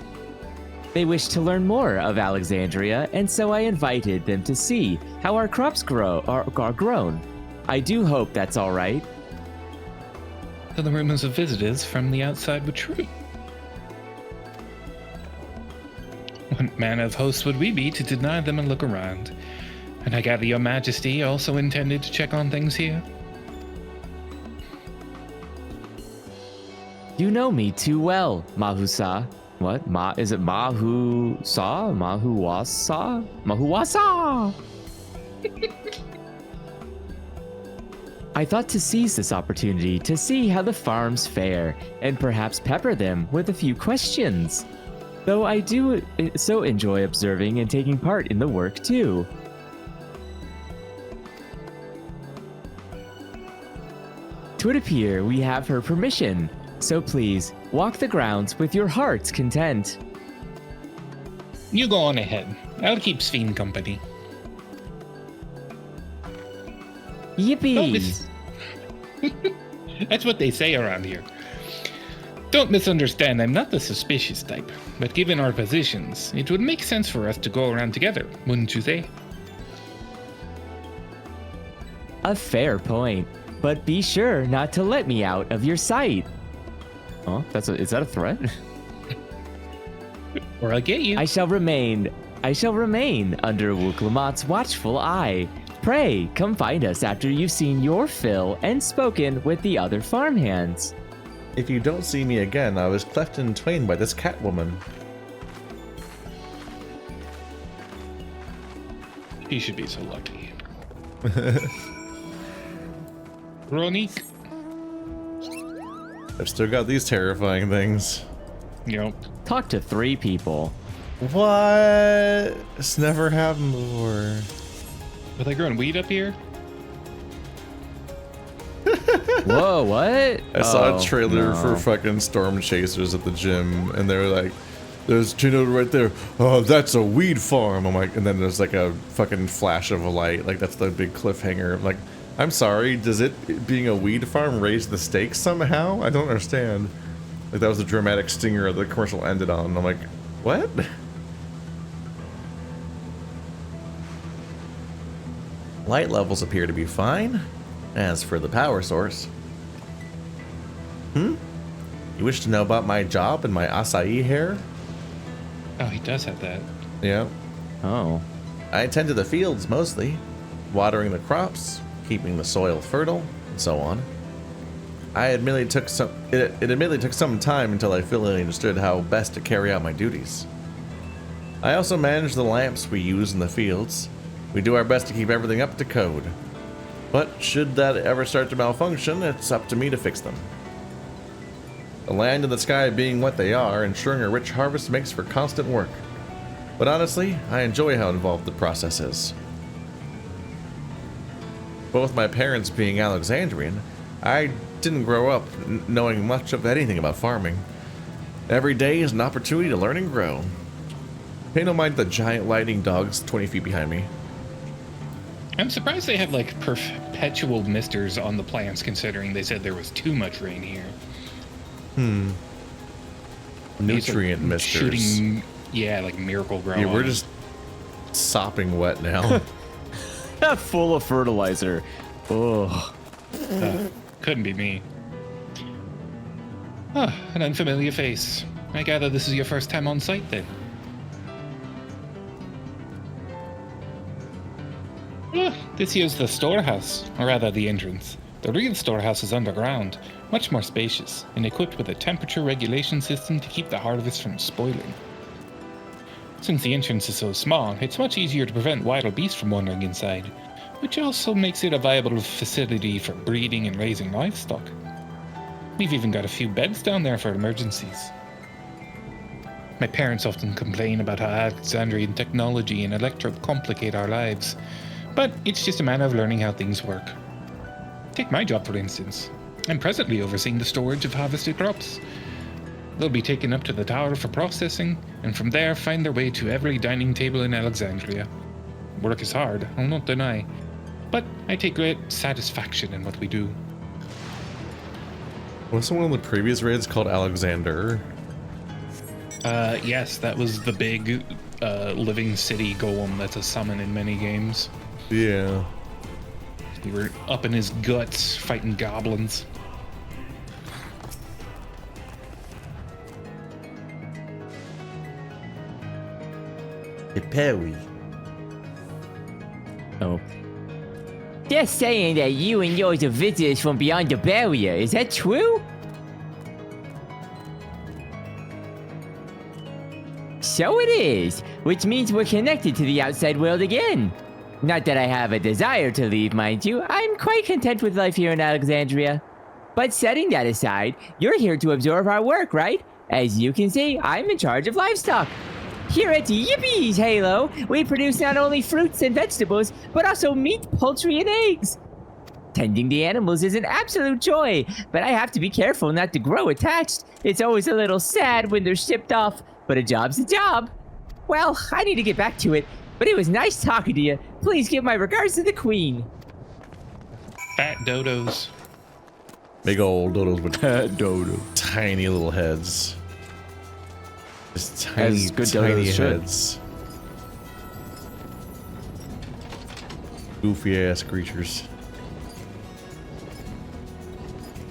[SPEAKER 2] They wish to learn more of Alexandria, and so I invited them to see how our crops are grown. I do hope that's all right.
[SPEAKER 3] So the rumors of visitors from the outside were true. What manner of hosts would we be to deny them a look around? And I gather your majesty also intended to check on things here?
[SPEAKER 2] You know me too well, Mahusa. What? Is it Mahusa? Mahuwasa? Mahuwasa! I thought to seize this opportunity to see how the farms fare, and perhaps pepper them with a few questions. Though I do so enjoy observing and taking part in the work too. Twould appear we have her permission, so please, walk the grounds with your heart's content.
[SPEAKER 3] You go on ahead. I'll keep Sphene company.
[SPEAKER 2] Yippee!
[SPEAKER 3] That's what they say around here. Don't misunderstand, I'm not the suspicious type, but given our positions, it would make sense for us to go around together, wouldn't you say?
[SPEAKER 2] A fair point, but be sure not to let me out of your sight. Oh, is that a threat?
[SPEAKER 3] Or I'll get you.
[SPEAKER 2] I shall remain under Wuklamat's watchful eye, prey. Come find us after you've seen your fill and spoken with the other farmhands.
[SPEAKER 1] If you don't see me again, I was cleft in twain by this catwoman.
[SPEAKER 3] He should be so lucky. Ronique.
[SPEAKER 1] I've still got these terrifying things.
[SPEAKER 3] Yep.
[SPEAKER 2] Talk to 3 people.
[SPEAKER 1] What? It's never happened before.
[SPEAKER 3] Are they growing weed up here?
[SPEAKER 2] Whoa, what?
[SPEAKER 1] I saw a trailer for fucking Storm Chasers at the gym, and they were like, there's Gino right there. Oh, that's a weed farm. I'm like, and then there's like a fucking flash of a light. Like, that's the big cliffhanger. I'm like, I'm sorry, does it being a weed farm raise the stakes somehow? I don't understand. Like, that was the dramatic stinger the commercial ended on. I'm like, what? Light levels appear to be fine. As for the power source. You wish to know about my job and my acai hair?
[SPEAKER 3] Oh, he does have that.
[SPEAKER 1] Yeah.
[SPEAKER 2] Oh.
[SPEAKER 1] I tend to the fields mostly, watering the crops, keeping the soil fertile, and so on. It admittedly took some time until I fully understood how best to carry out my duties. I also manage the lamps we use in the fields. We do our best to keep everything up to code. But should that ever start to malfunction, it's up to me to fix them. The land and the sky being what they are, ensuring a rich harvest makes for constant work. But honestly, I enjoy how involved the process is. Both my parents being Alexandrian, I didn't grow up knowing much of anything about farming. Every day is an opportunity to learn and grow. Pay no mind the giant lightning dogs 20 feet behind me.
[SPEAKER 3] I'm surprised they have like perpetual misters on the plants, considering they said there was too much rain here.
[SPEAKER 1] Nutrient misters.
[SPEAKER 3] Shooting, yeah, like miracle grow.
[SPEAKER 1] Yeah, we're just sopping wet now.
[SPEAKER 2] Full of fertilizer. Ugh.
[SPEAKER 3] Couldn't be me. Ah, an unfamiliar face. I gather this is your first time on site then. This here's the storehouse, or rather the entrance. The real storehouse is underground, much more spacious, and equipped with a temperature regulation system to keep the harvest from spoiling. Since the entrance is so small, it's much easier to prevent wild beasts from wandering inside, which also makes it a viable facility for breeding and raising livestock. We've even got a few beds down there for emergencies. My parents often complain about how Alexandrian technology and electro complicate our lives, but it's just a matter of learning how things work. Take my job, for instance. I'm presently overseeing the storage of harvested crops. They'll be taken up to the tower for processing, and from there find their way to every dining table in Alexandria. Work is hard, I'll not deny, but I take great satisfaction in what we do.
[SPEAKER 1] Wasn't one of the previous raids called Alexander?
[SPEAKER 3] Yes, that was the big living city golem that's a summon in many games.
[SPEAKER 1] Yeah.
[SPEAKER 3] We were up in his guts fighting goblins.
[SPEAKER 1] Perry.
[SPEAKER 2] Oh. They're saying that you and yours are visitors from beyond the barrier. Is that true? So it is, which means we're connected to the outside world again. Not that I have a desire to leave, mind you. I'm quite content with life here in Alexandria. But setting that aside, you're here to observe our work, right? As you can see, I'm in charge of livestock. Here at Yippie's Halo, we produce not only fruits and vegetables, but also meat, poultry, and eggs. Tending the animals is an absolute joy, but I have to be careful not to grow attached. It's always a little sad when they're shipped off, but a job's a job. Well, I need to get back to it, but it was nice talking to you. Please give my regards to the Queen.
[SPEAKER 3] Fat dodos.
[SPEAKER 1] Big old dodos with tiny little heads. Just tiny, tiny heads. Goofy ass creatures.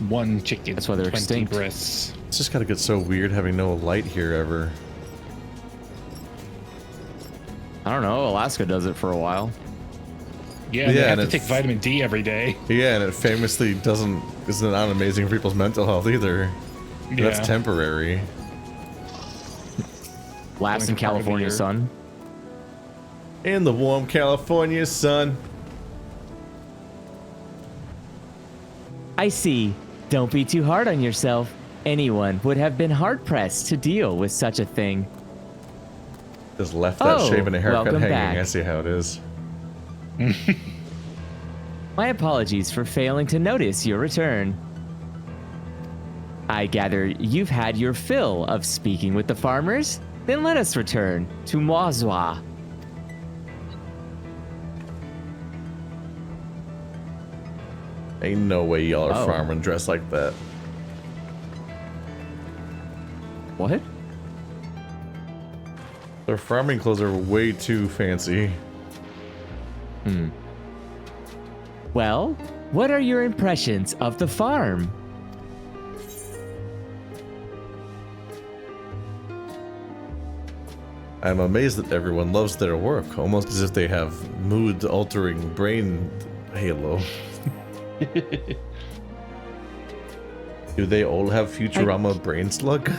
[SPEAKER 3] One chicken.
[SPEAKER 2] That's why they're
[SPEAKER 3] 20
[SPEAKER 2] extinct.
[SPEAKER 3] breasts.
[SPEAKER 1] It's just gotta get so weird having no light here ever.
[SPEAKER 2] I don't know, Alaska does it for a while.
[SPEAKER 3] Yeah, they have to
[SPEAKER 1] and
[SPEAKER 3] take vitamin D every day.
[SPEAKER 1] Yeah, and it famously isn't not amazing for people's mental health either.
[SPEAKER 3] Yeah.
[SPEAKER 1] That's temporary.
[SPEAKER 2] Last in California, sun.
[SPEAKER 1] In the warm California sun.
[SPEAKER 2] I see. Don't be too hard on yourself. Anyone would have been hard-pressed to deal with such a thing.
[SPEAKER 1] Just left that shave and a haircut
[SPEAKER 2] welcome
[SPEAKER 1] hanging.
[SPEAKER 2] back.
[SPEAKER 1] I see how it is.
[SPEAKER 2] My apologies for failing to notice your return. I gather you've had your fill of speaking with the farmers? Then let us return to Moazwa.
[SPEAKER 1] Ain't no way y'all are farming dressed like that.
[SPEAKER 2] What?
[SPEAKER 1] Their farming clothes are way too fancy.
[SPEAKER 2] Well, what are your impressions of the farm?
[SPEAKER 1] I'm amazed that everyone loves their work, almost as if they have mood-altering brain halo. Do they all have Futurama brain slug?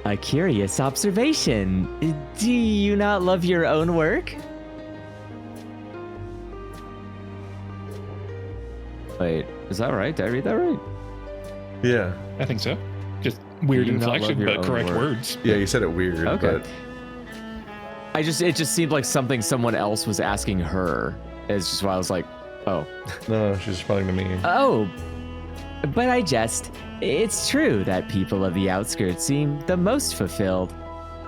[SPEAKER 2] A curious observation. Do you not love your own work? Wait, is that right? Did I read that right?
[SPEAKER 1] Yeah.
[SPEAKER 3] I think so. Just weird
[SPEAKER 2] Do you not love
[SPEAKER 3] inflection,
[SPEAKER 2] your
[SPEAKER 3] but
[SPEAKER 2] own
[SPEAKER 3] correct
[SPEAKER 2] work?
[SPEAKER 3] words.
[SPEAKER 1] Yeah, you said it weird,
[SPEAKER 2] Okay.
[SPEAKER 1] but...
[SPEAKER 2] It just seemed like something someone else was asking her. It's just why I was like, oh.
[SPEAKER 1] No, she's responding to me.
[SPEAKER 2] Oh, but I jest. It's true that people of the outskirts seem the most fulfilled.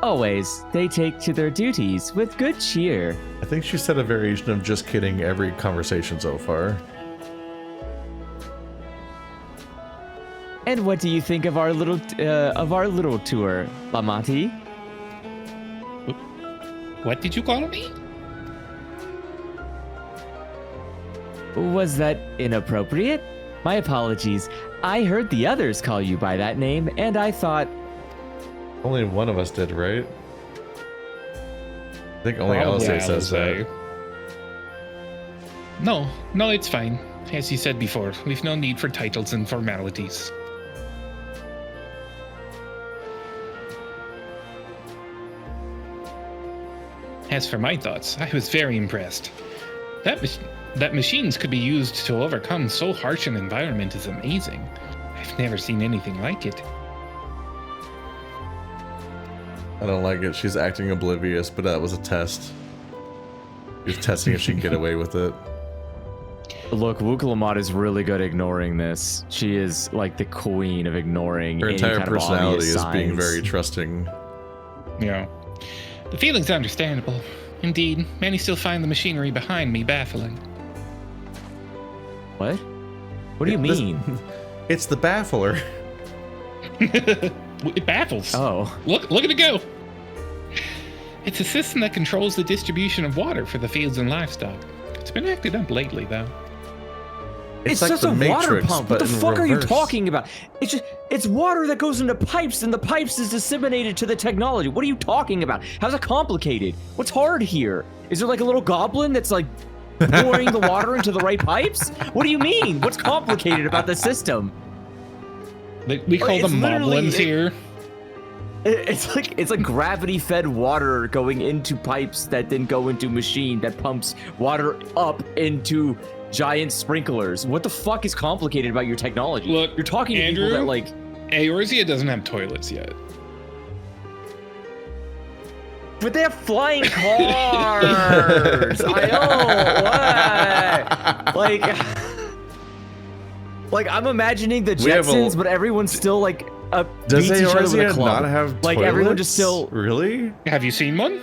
[SPEAKER 2] Always, they take to their duties with good cheer.
[SPEAKER 1] I think she said a variation of just kidding every conversation so far.
[SPEAKER 2] And what do you think of our little tour, Lamati?
[SPEAKER 3] What did you call me?
[SPEAKER 2] Was that inappropriate? My apologies. I heard the others call you by that name, and I thought...
[SPEAKER 1] Only one of us did, right? I think only Alice says that.
[SPEAKER 3] No, it's fine. As you said before, we've no need for titles and formalities. As for my thoughts, I was very impressed. That machines could be used to overcome so harsh an environment is amazing. I've never seen anything like it.
[SPEAKER 1] I don't like it. She's acting oblivious, but that was a test. She's testing if she can get away with it.
[SPEAKER 2] Look, Wukalamat is really good at ignoring this. She is like the queen of ignoring
[SPEAKER 1] Her
[SPEAKER 2] any
[SPEAKER 1] entire
[SPEAKER 2] kind of
[SPEAKER 1] personality
[SPEAKER 2] obvious
[SPEAKER 1] is being
[SPEAKER 2] signs.
[SPEAKER 1] very trusting.
[SPEAKER 3] Yeah. The feeling's understandable. Indeed, many still find the machinery behind me baffling.
[SPEAKER 2] What? What do you mean?
[SPEAKER 1] It's the baffler.
[SPEAKER 3] It baffles.
[SPEAKER 2] Oh.
[SPEAKER 3] Look at it go. It's a system that controls the distribution of water for the fields and livestock. It's been acted up lately, though.
[SPEAKER 2] It's
[SPEAKER 1] like
[SPEAKER 2] just
[SPEAKER 1] the
[SPEAKER 2] a water
[SPEAKER 1] Matrix,
[SPEAKER 2] pump.
[SPEAKER 1] but
[SPEAKER 2] What the
[SPEAKER 1] in
[SPEAKER 2] fuck are you
[SPEAKER 1] reverse.
[SPEAKER 2] talking about? It's water that goes into pipes, and the pipes is disseminated to the technology. What are you talking about? How's it complicated? What's hard here? Is there like a little goblin that's like pouring the water into the right pipes? What do you mean? What's complicated about the system?
[SPEAKER 3] We call them moblins here.
[SPEAKER 2] It's like gravity-fed water going into pipes that then go into machine that pumps water up into giant sprinklers. What the fuck is complicated about your technology?
[SPEAKER 3] Look,
[SPEAKER 2] you're talking to
[SPEAKER 3] Andrew,
[SPEAKER 2] people that like...
[SPEAKER 3] Eorzea doesn't have toilets yet.
[SPEAKER 2] But they have flying cars! I know! Like, I'm imagining the Jetsons, but everyone's still like...
[SPEAKER 1] Does
[SPEAKER 2] beats each other with a
[SPEAKER 1] Eorzea
[SPEAKER 2] club.
[SPEAKER 1] not have
[SPEAKER 2] like
[SPEAKER 1] toilets?
[SPEAKER 2] Everyone just still...
[SPEAKER 1] Really?
[SPEAKER 3] Have you seen one?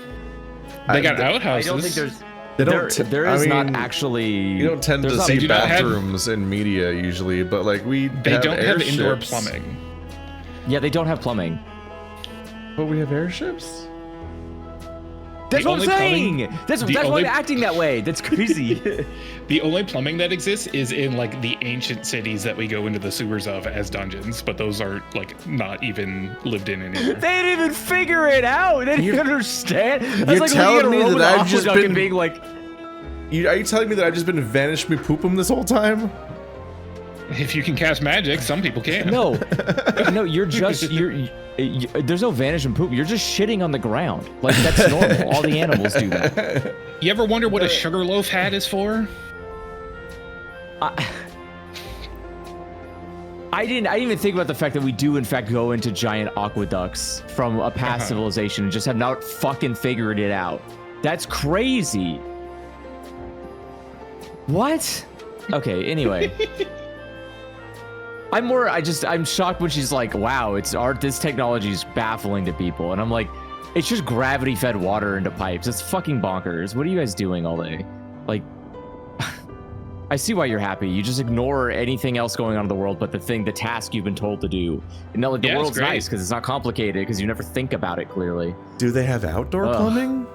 [SPEAKER 3] They got outhouses.
[SPEAKER 2] I don't think there's...
[SPEAKER 1] They don't
[SPEAKER 2] there is not actually...
[SPEAKER 1] You don't tend to
[SPEAKER 2] there's not-
[SPEAKER 1] see
[SPEAKER 3] do not have-
[SPEAKER 1] bathrooms in media usually, but like
[SPEAKER 3] They don't have indoor
[SPEAKER 1] airships.
[SPEAKER 3] plumbing.
[SPEAKER 2] Yeah, they don't have plumbing.
[SPEAKER 1] But we have airships?
[SPEAKER 2] That's what I'm saying. That's why I'm acting that way. That's crazy.
[SPEAKER 3] The only plumbing that exists is in like the ancient cities that we go into the sewers of as dungeons, but those are like not even lived in anymore.
[SPEAKER 2] They didn't even figure it out. They didn't understand. That's
[SPEAKER 1] You're
[SPEAKER 2] like
[SPEAKER 1] telling me that I've just been
[SPEAKER 2] being like.
[SPEAKER 1] Are you telling me that I've just been vanish me poopum this whole time?
[SPEAKER 3] If you can cast magic, some people can.
[SPEAKER 2] No, you're just there's no vanish and poop. You're just shitting on the ground. Like that's normal. All the animals do that.
[SPEAKER 3] You ever wonder what a sugarloaf hat is for?
[SPEAKER 2] I didn't even think about the fact that we do in fact go into giant aqueducts from a past civilization and just have not fucking figured it out. That's crazy. What? Okay, anyway. I'm shocked when she's like, wow, this technology is baffling to people. And I'm like, it's just gravity fed water into pipes. It's fucking bonkers. What are you guys doing all day? Like, I see why you're happy. You just ignore anything else going on in the world but the task you've been told to do. And like, the world's nice because it's not complicated because you never think about it clearly.
[SPEAKER 1] Do they have outdoor plumbing?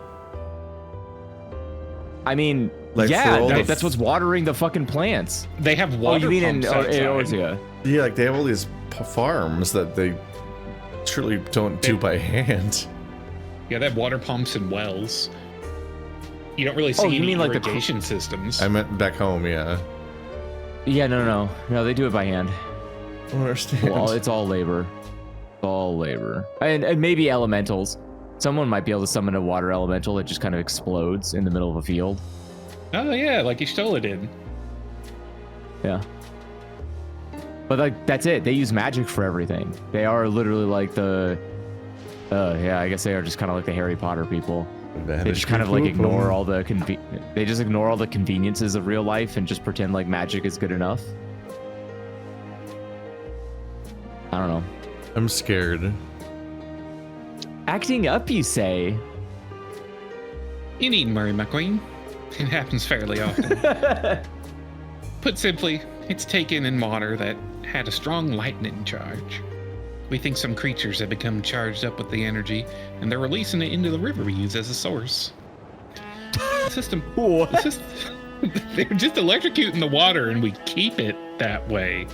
[SPEAKER 2] I mean,
[SPEAKER 1] like
[SPEAKER 2] that's what's watering the fucking plants.
[SPEAKER 3] They have water.
[SPEAKER 2] Oh, you mean
[SPEAKER 3] pumps
[SPEAKER 2] in Eorzea?
[SPEAKER 1] Yeah, like they have all these farms that they truly don't do by hand.
[SPEAKER 3] Yeah, they have water pumps and wells. You don't really see any irrigation systems.
[SPEAKER 1] I meant back home, yeah.
[SPEAKER 2] Yeah, no, they do it by hand.
[SPEAKER 1] I don't understand.
[SPEAKER 2] Well, it's all labor. All labor. And maybe elementals. Someone might be able to summon a water elemental that just kind of explodes in the middle of a field.
[SPEAKER 3] Oh yeah, like Y'shtola did.
[SPEAKER 2] Yeah. But like that's it. They use magic for everything. They are literally like the I guess they are just kind of like the Harry Potter people. They just kind of like ignore all the conveniences of real life and just pretend like magic is good enough. I don't know.
[SPEAKER 1] I'm scared.
[SPEAKER 2] Acting up, you say?
[SPEAKER 3] You needn't worry, my queen. It happens fairly often. Put simply, it's taken in water that had a strong lightning charge. We think some creatures have become charged up with the energy, and they're releasing it into the river we use as a source. The system... What? They're just electrocuting the water, and we keep it that way.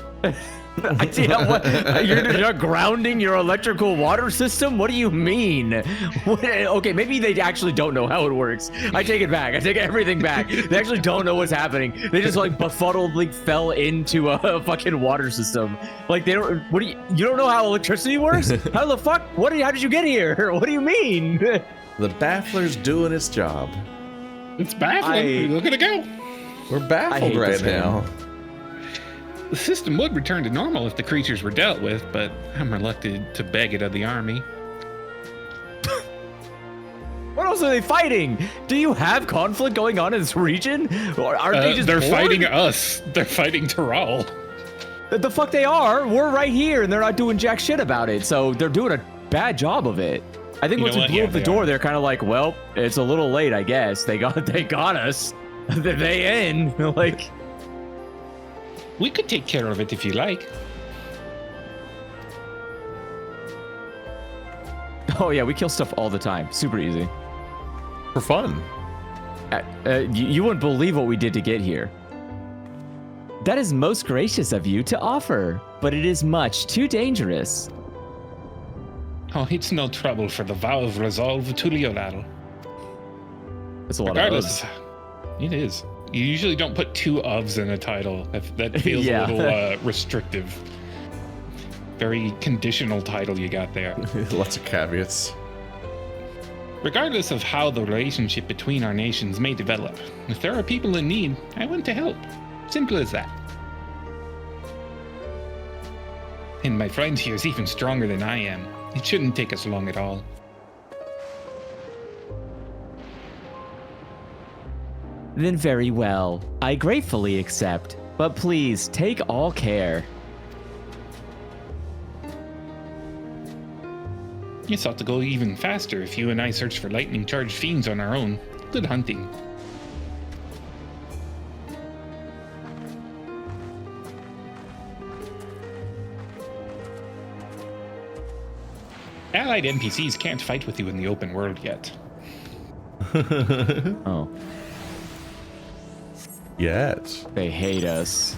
[SPEAKER 2] You're grounding your electrical water system? What do you mean? Okay, maybe they actually don't know how it works. I take it back. I take everything back. They actually don't know what's happening. They just like befuddledly fell into a fucking water system. Like they don't. You don't know how electricity works? How the fuck? How did you get here? What do you mean?
[SPEAKER 1] The baffler's doing its job.
[SPEAKER 3] It's baffling. Look at it go.
[SPEAKER 1] We're baffled right now.
[SPEAKER 3] The system would return to normal if the creatures were dealt with, but I'm reluctant to beg it of the army.
[SPEAKER 2] What else are they fighting? Do you have conflict going on in this region? Or are they just
[SPEAKER 3] They're
[SPEAKER 2] bored?
[SPEAKER 3] fighting us. They're fighting Tyrell.
[SPEAKER 2] The fuck they are. We're right here, and they're not doing jack shit about it, so they're doing a bad job of it. I think once we blew up the door, they're kind of like, well, it's a little late, I guess. They got us. They in. Like...
[SPEAKER 3] We could take care of it if you like.
[SPEAKER 2] Oh yeah, we kill stuff all the time. Super easy.
[SPEAKER 1] For fun.
[SPEAKER 2] You wouldn't believe what we did to get here. That is most gracious of you to offer, but it is much too dangerous.
[SPEAKER 3] Oh, it's no trouble for the vow of resolve to Leolal.
[SPEAKER 2] That's a lot
[SPEAKER 3] Regardless,
[SPEAKER 2] of
[SPEAKER 3] it is. You usually don't put two ofs in a title. That feels a little restrictive. Very conditional title you got there.
[SPEAKER 1] Lots of caveats.
[SPEAKER 3] Regardless of how the relationship between our nations may develop, if there are people in need, I want to help. Simple as that. And my friend here is even stronger than I am. It shouldn't take us long at all.
[SPEAKER 2] Then very well. I gratefully accept, but please take all care.
[SPEAKER 3] It's ought to go even faster if you and I search for lightning-charged fiends on our own. Good hunting. Allied NPCs can't fight with you in the open world yet.
[SPEAKER 2] Oh.
[SPEAKER 1] Yet.
[SPEAKER 2] They hate us.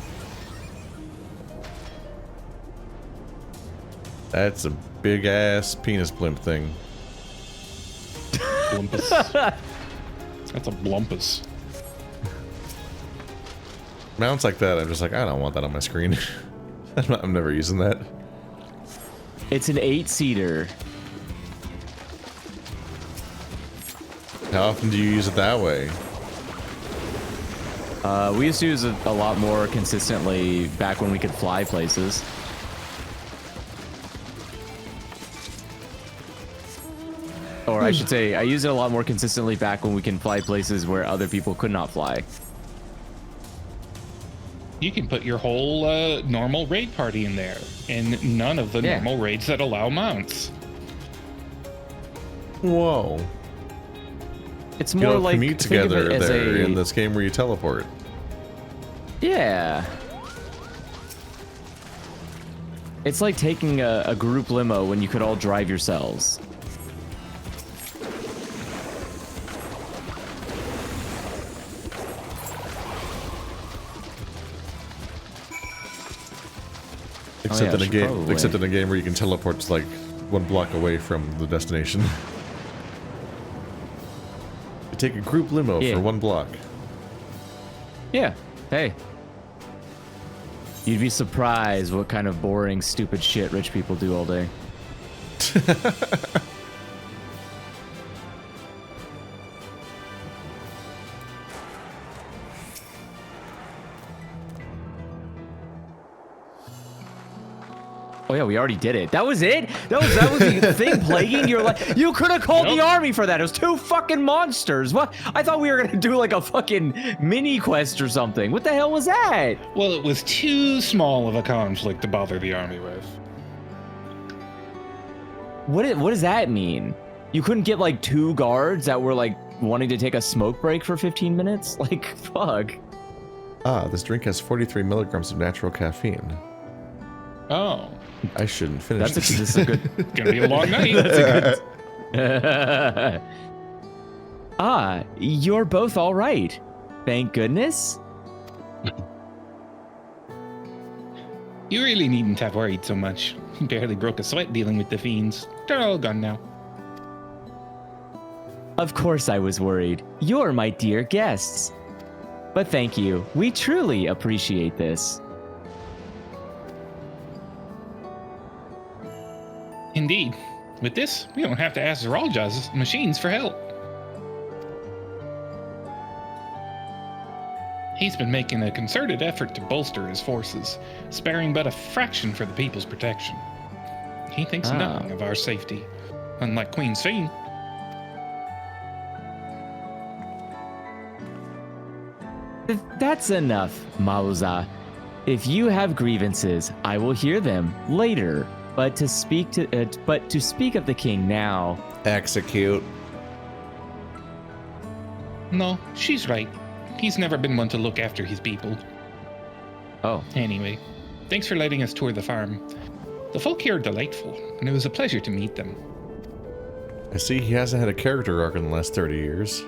[SPEAKER 1] That's a big ass penis blimp thing.
[SPEAKER 3] Blumpus. That's a blumpus.
[SPEAKER 1] Mounts like that, I'm just like, I don't want that on my screen. I'm never using that.
[SPEAKER 2] It's an 8-seater.
[SPEAKER 1] How often do you use it that way?
[SPEAKER 2] We used to use it a lot more consistently back when we could fly places. Or I should say, I use it a lot more consistently back when we can fly places where other people could not fly.
[SPEAKER 3] You can put your whole normal raid party in there, and none of the normal raids that allow mounts.
[SPEAKER 1] Whoa.
[SPEAKER 2] It's more like
[SPEAKER 1] commute together there in this game where you teleport.
[SPEAKER 2] Yeah. It's like taking a group limo when you could all drive yourselves.
[SPEAKER 1] Except in a game where you can teleport to like 1 block away from the destination. You take a group limo for 1 block.
[SPEAKER 2] Yeah. Hey. You'd be surprised what kind of boring, stupid shit rich people do all day. Oh yeah, we already did it. That was it? That was the thing plaguing your life? You could have called the army for that. It was 2 fucking monsters. What? I thought we were gonna do like a fucking mini quest or something. What the hell was that?
[SPEAKER 3] Well, it was too small of a conflict to bother the army with.
[SPEAKER 2] What does that mean? You couldn't get like 2 guards that were like wanting to take a smoke break for 15 minutes? Like, fuck.
[SPEAKER 1] Ah, this drink has 43 milligrams of natural caffeine.
[SPEAKER 3] Oh.
[SPEAKER 1] I shouldn't finish
[SPEAKER 2] this is a good...
[SPEAKER 3] Gonna be a long night.
[SPEAKER 2] That's a good... you're both all right. Thank goodness.
[SPEAKER 3] You really needn't have worried so much. You barely broke a sweat dealing with the fiends. They're all gone now.
[SPEAKER 2] Of course I was worried. You're my dear guests. But thank you. We truly appreciate this.
[SPEAKER 3] Indeed. With this, we don't have to ask Zeralja's machines for help. He's been making a concerted effort to bolster his forces, sparing but a fraction for the people's protection. He thinks nothing of our safety, unlike Queen Sphene.
[SPEAKER 2] That's enough, Mauza. If you have grievances, I will hear them later. But to speak of the king now.
[SPEAKER 1] Execute.
[SPEAKER 3] No, she's right. He's never been one to look after his people.
[SPEAKER 2] Oh.
[SPEAKER 3] Anyway, thanks for letting us tour the farm. The folk here are delightful, and it was a pleasure to meet them.
[SPEAKER 1] I see he hasn't had a character arc in the last 30 years.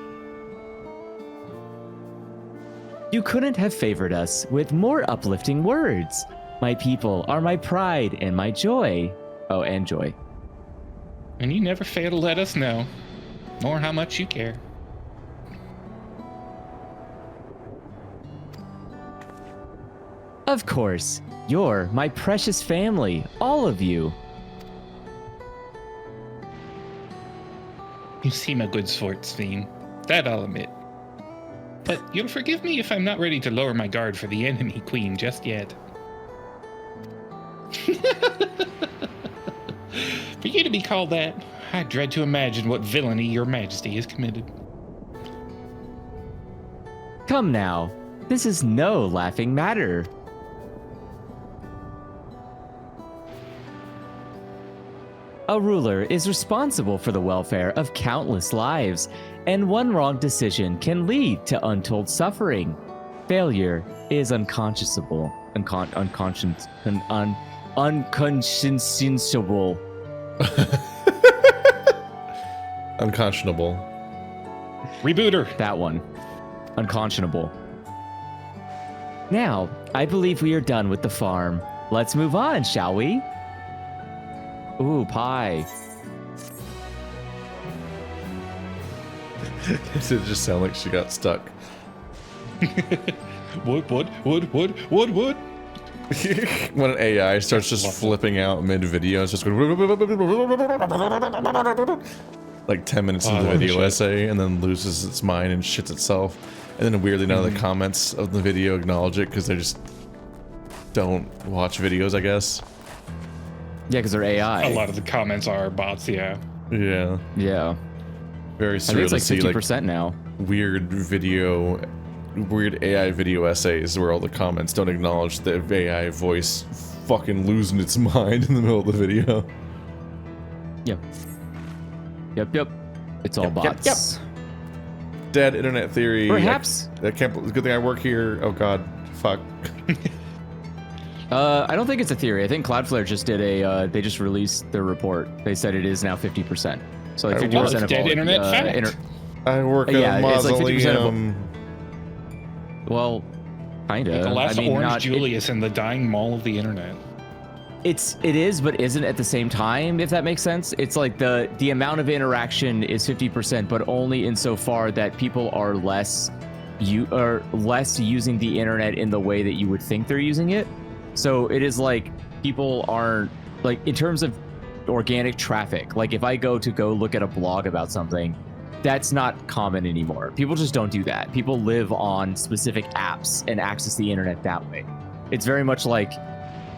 [SPEAKER 2] You couldn't have favored us with more uplifting words. My people are my pride and my joy. Oh, and joy.
[SPEAKER 3] And you never fail to let us know, nor how much you care.
[SPEAKER 2] Of course, you're my precious family, all of you.
[SPEAKER 3] You seem a good sport, Sphene. That I'll admit. But you'll forgive me if I'm not ready to lower my guard for the enemy queen just yet. For you to be called that, I dread to imagine what villainy your majesty has committed.
[SPEAKER 2] Come now, this is no laughing matter. A ruler is responsible for the welfare of countless lives, and one wrong decision can lead to untold suffering. Failure is unconscionable. Unconscionable.
[SPEAKER 1] Unconscionable.
[SPEAKER 3] Rebooter.
[SPEAKER 2] That one. Unconscionable. Now, I believe we are done with the farm. Let's move on, shall we? Ooh, pie.
[SPEAKER 1] Does it just sound like she got stuck?
[SPEAKER 3] Wood.
[SPEAKER 1] When an AI starts just flipping out mid-video, it's just going like 10 minutes into the video essay, and then loses its mind and shits itself. And then weirdly, none of the comments of the video acknowledge it because they just don't watch videos, I guess.
[SPEAKER 2] Yeah, because they're AI.
[SPEAKER 3] A lot of the comments are bots, yeah.
[SPEAKER 1] Yeah.
[SPEAKER 2] Yeah.
[SPEAKER 1] Very surreal.
[SPEAKER 2] I think it's like 50% now.
[SPEAKER 1] Weird AI video essays where all the comments don't acknowledge the AI voice fucking losing its mind in the middle of the video.
[SPEAKER 2] Yep. It's all bots.
[SPEAKER 1] Dead internet theory.
[SPEAKER 2] Perhaps.
[SPEAKER 1] I can't. It's a good thing I work here. Oh god. Fuck.
[SPEAKER 2] I don't think it's a theory. I think Cloudflare just did they just released their report. They said it is now 50%. So like 50% of
[SPEAKER 3] dead
[SPEAKER 2] all
[SPEAKER 3] internet fact.
[SPEAKER 1] I work at a mausoleum.
[SPEAKER 2] It's like 50% of well, kinda.
[SPEAKER 3] The last
[SPEAKER 2] I mean,
[SPEAKER 3] Orange Julius in the dying mall of the internet.
[SPEAKER 2] It is, but isn't at the same time, if that makes sense. It's like the amount of interaction is 50%, but only insofar that people are less using the internet in the way that you would think they're using it. So it is like people aren't, like, in terms of organic traffic, like if I go look at a blog about something, that's not common anymore. People just don't do that. People live on specific apps and access the internet that way. It's very much like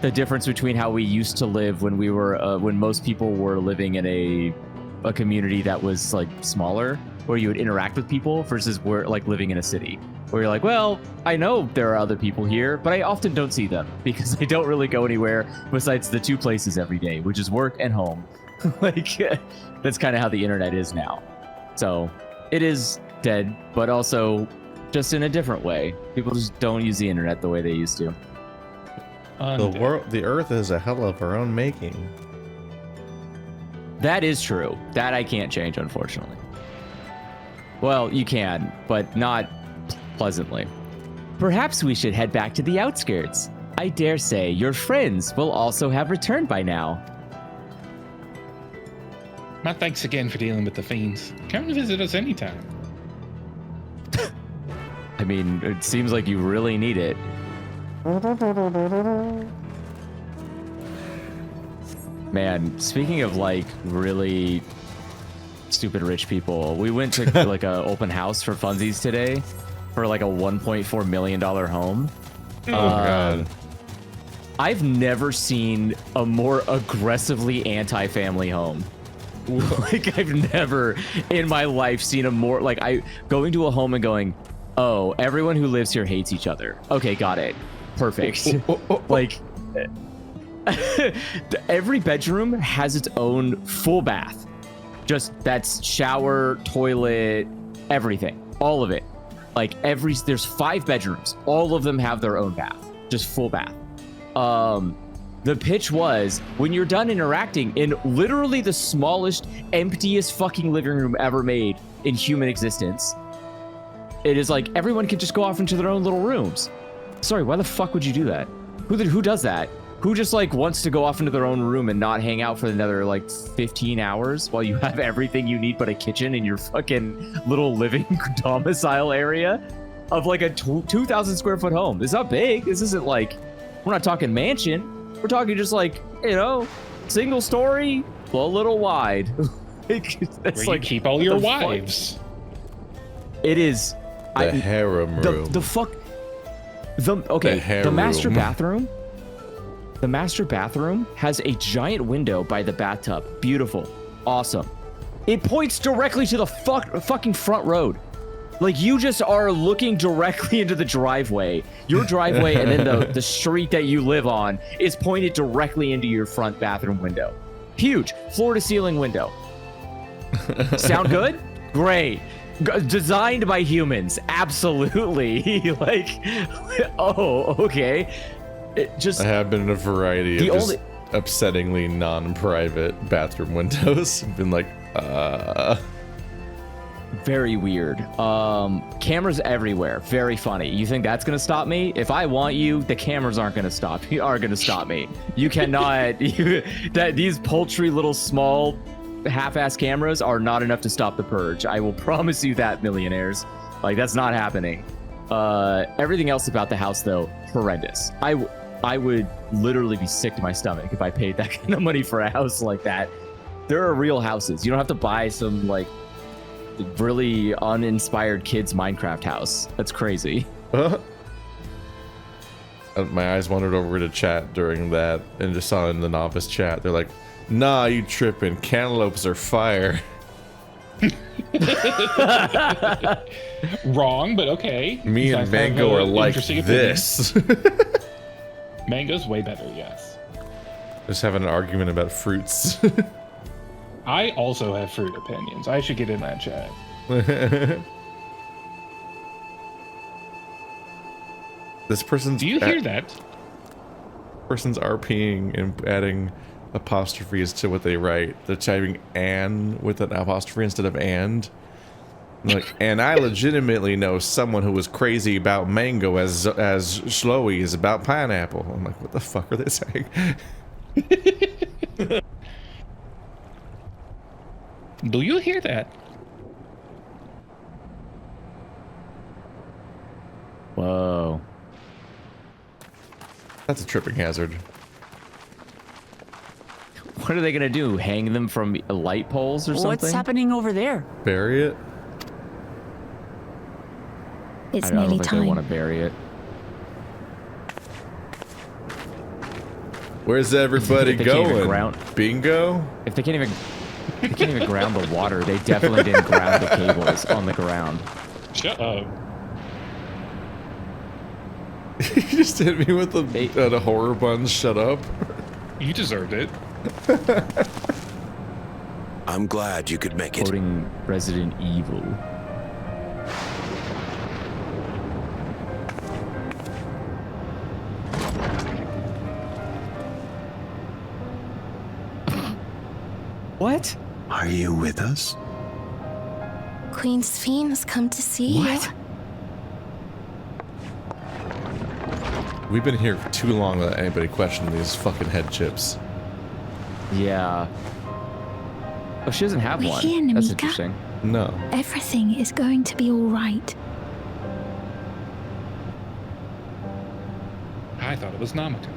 [SPEAKER 2] the difference between how we used to live when we were when most people were living in a community that was like smaller, where you would interact with people, versus we're like living in a city where you're like, well, I know there are other people here, but I often don't see them because I don't really go anywhere besides the two places every day, which is work and home. Like that's kind of how the internet is now. So it is dead, but also just in a different way. People just don't use the internet the way they used to.
[SPEAKER 1] The Earth is a hell of her own making.
[SPEAKER 2] That is true. That I can't change, unfortunately. Well, you can, but not pleasantly. Perhaps we should head back to the outskirts. I dare say your friends will also have returned by now.
[SPEAKER 3] Matt, thanks again for dealing with the fiends. Come and visit us anytime.
[SPEAKER 2] I mean, it seems like you really need it. Man, speaking of like really stupid rich people, we went to like a open house for funsies today for like a $1.4 million home.
[SPEAKER 1] Oh god.
[SPEAKER 2] I've never seen a more aggressively anti-family home. Like I've never in my life seen a more like going to a home and going, oh, everyone who lives here hates each other. Okay, got it. Perfect. Like every bedroom has its own full bath. Just that's shower, toilet, everything. All of it. Like there's 5 bedrooms. All of them have their own bath. Just full bath. The pitch was, when you're done interacting in literally the smallest, emptiest fucking living room ever made in human existence, it is like everyone can just go off into their own little rooms. Sorry, why the fuck would you do that? Who does that? Who just like wants to go off into their own room and not hang out for another like 15 hours while you have everything you need but a kitchen in your fucking little living domicile area of like a 2,000 square foot home? It's not big. This isn't like, we're not talking mansion. We're talking just like, single story, a little wide.
[SPEAKER 3] That's where you keep all your wives.
[SPEAKER 2] It is
[SPEAKER 1] the harem room.
[SPEAKER 2] The master bathroom. The master bathroom has a giant window by the bathtub. Beautiful, awesome. It points directly to the fucking front road. Like you just are looking directly into the driveway. Your driveway and then the street that you live on is pointed directly into your front bathroom window. Huge, floor to ceiling window. Sound good? Great. Designed by humans, absolutely. Like, oh, okay. I
[SPEAKER 1] have been in a variety of upsettingly non-private bathroom windows. I've been like,
[SPEAKER 2] Very weird. Cameras everywhere. Very funny. You think that's gonna stop me? If I want you, the cameras aren't gonna stop. Are gonna stop me. You cannot. These paltry little small, half-ass cameras are not enough to stop the purge. I will promise you that, millionaires. Like that's not happening. Everything else about the house, though, horrendous. I would literally be sick to my stomach if I paid that kind of money for a house like that. There are real houses. You don't have to buy some like really uninspired kids Minecraft house. That's crazy.
[SPEAKER 1] My eyes wandered over to chat during that and just saw in the novice chat. They're like, "Nah, you tripping? Cantaloupes are fire."
[SPEAKER 3] Wrong, but okay.
[SPEAKER 1] Me and Mango are like this.
[SPEAKER 3] Mango's way better, yes.
[SPEAKER 1] Just having an argument about fruits.
[SPEAKER 3] I also have fruit opinions. I should get in that chat.
[SPEAKER 1] This person's.
[SPEAKER 3] Do you hear that?
[SPEAKER 1] Person's RPing and adding apostrophes to what they write. They're typing "an" with an apostrophe instead of "and." Like, and I legitimately know someone who was crazy about mango as Shloey is about pineapple. I'm like, what the fuck are they saying?
[SPEAKER 3] Do you hear that?
[SPEAKER 2] Whoa.
[SPEAKER 1] That's a tripping hazard.
[SPEAKER 2] What are they gonna do? Hang them from light poles or something?
[SPEAKER 7] What's happening over there?
[SPEAKER 1] Bury it?
[SPEAKER 8] It's
[SPEAKER 2] I don't
[SPEAKER 8] nearly
[SPEAKER 2] think
[SPEAKER 8] time.
[SPEAKER 2] I want to bury it.
[SPEAKER 1] Where's everybody
[SPEAKER 2] If they can't even
[SPEAKER 1] going?
[SPEAKER 2] ground-
[SPEAKER 1] Bingo?
[SPEAKER 2] If they can't even ground the water, they definitely didn't ground the cables on the ground.
[SPEAKER 3] Shut up.
[SPEAKER 1] You just hit me with the horror buns. Shut up.
[SPEAKER 3] You deserved it.
[SPEAKER 13] I'm glad you could make it.
[SPEAKER 2] Quoting Resident Evil. What?
[SPEAKER 15] Are you with us?
[SPEAKER 8] Queen Sphene has come to see you.
[SPEAKER 1] We've been here for too long without anybody questioning these fucking head chips.
[SPEAKER 2] Yeah. Oh, she doesn't have
[SPEAKER 8] We're
[SPEAKER 2] one.
[SPEAKER 8] here,
[SPEAKER 2] That's
[SPEAKER 8] Namika.
[SPEAKER 2] interesting.
[SPEAKER 1] No.
[SPEAKER 8] Everything is going to be all right.
[SPEAKER 3] I thought it was Namaka.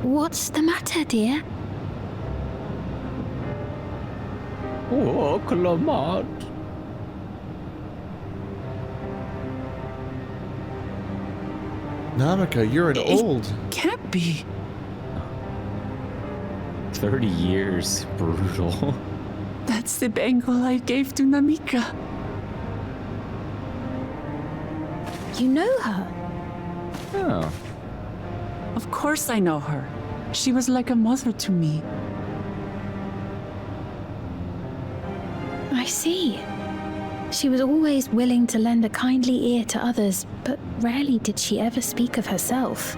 [SPEAKER 8] What's the matter, dear?
[SPEAKER 2] Oh, Clamart.
[SPEAKER 1] Namaka, you're an old.
[SPEAKER 7] Can't be.
[SPEAKER 2] 30 years. Brutal.
[SPEAKER 7] That's the bangle I gave to Namika.
[SPEAKER 8] You know her?
[SPEAKER 2] Oh.
[SPEAKER 7] Of course I know her. She was like a mother to me.
[SPEAKER 8] I see. She was always willing to lend a kindly ear to others, but rarely did she ever speak of herself.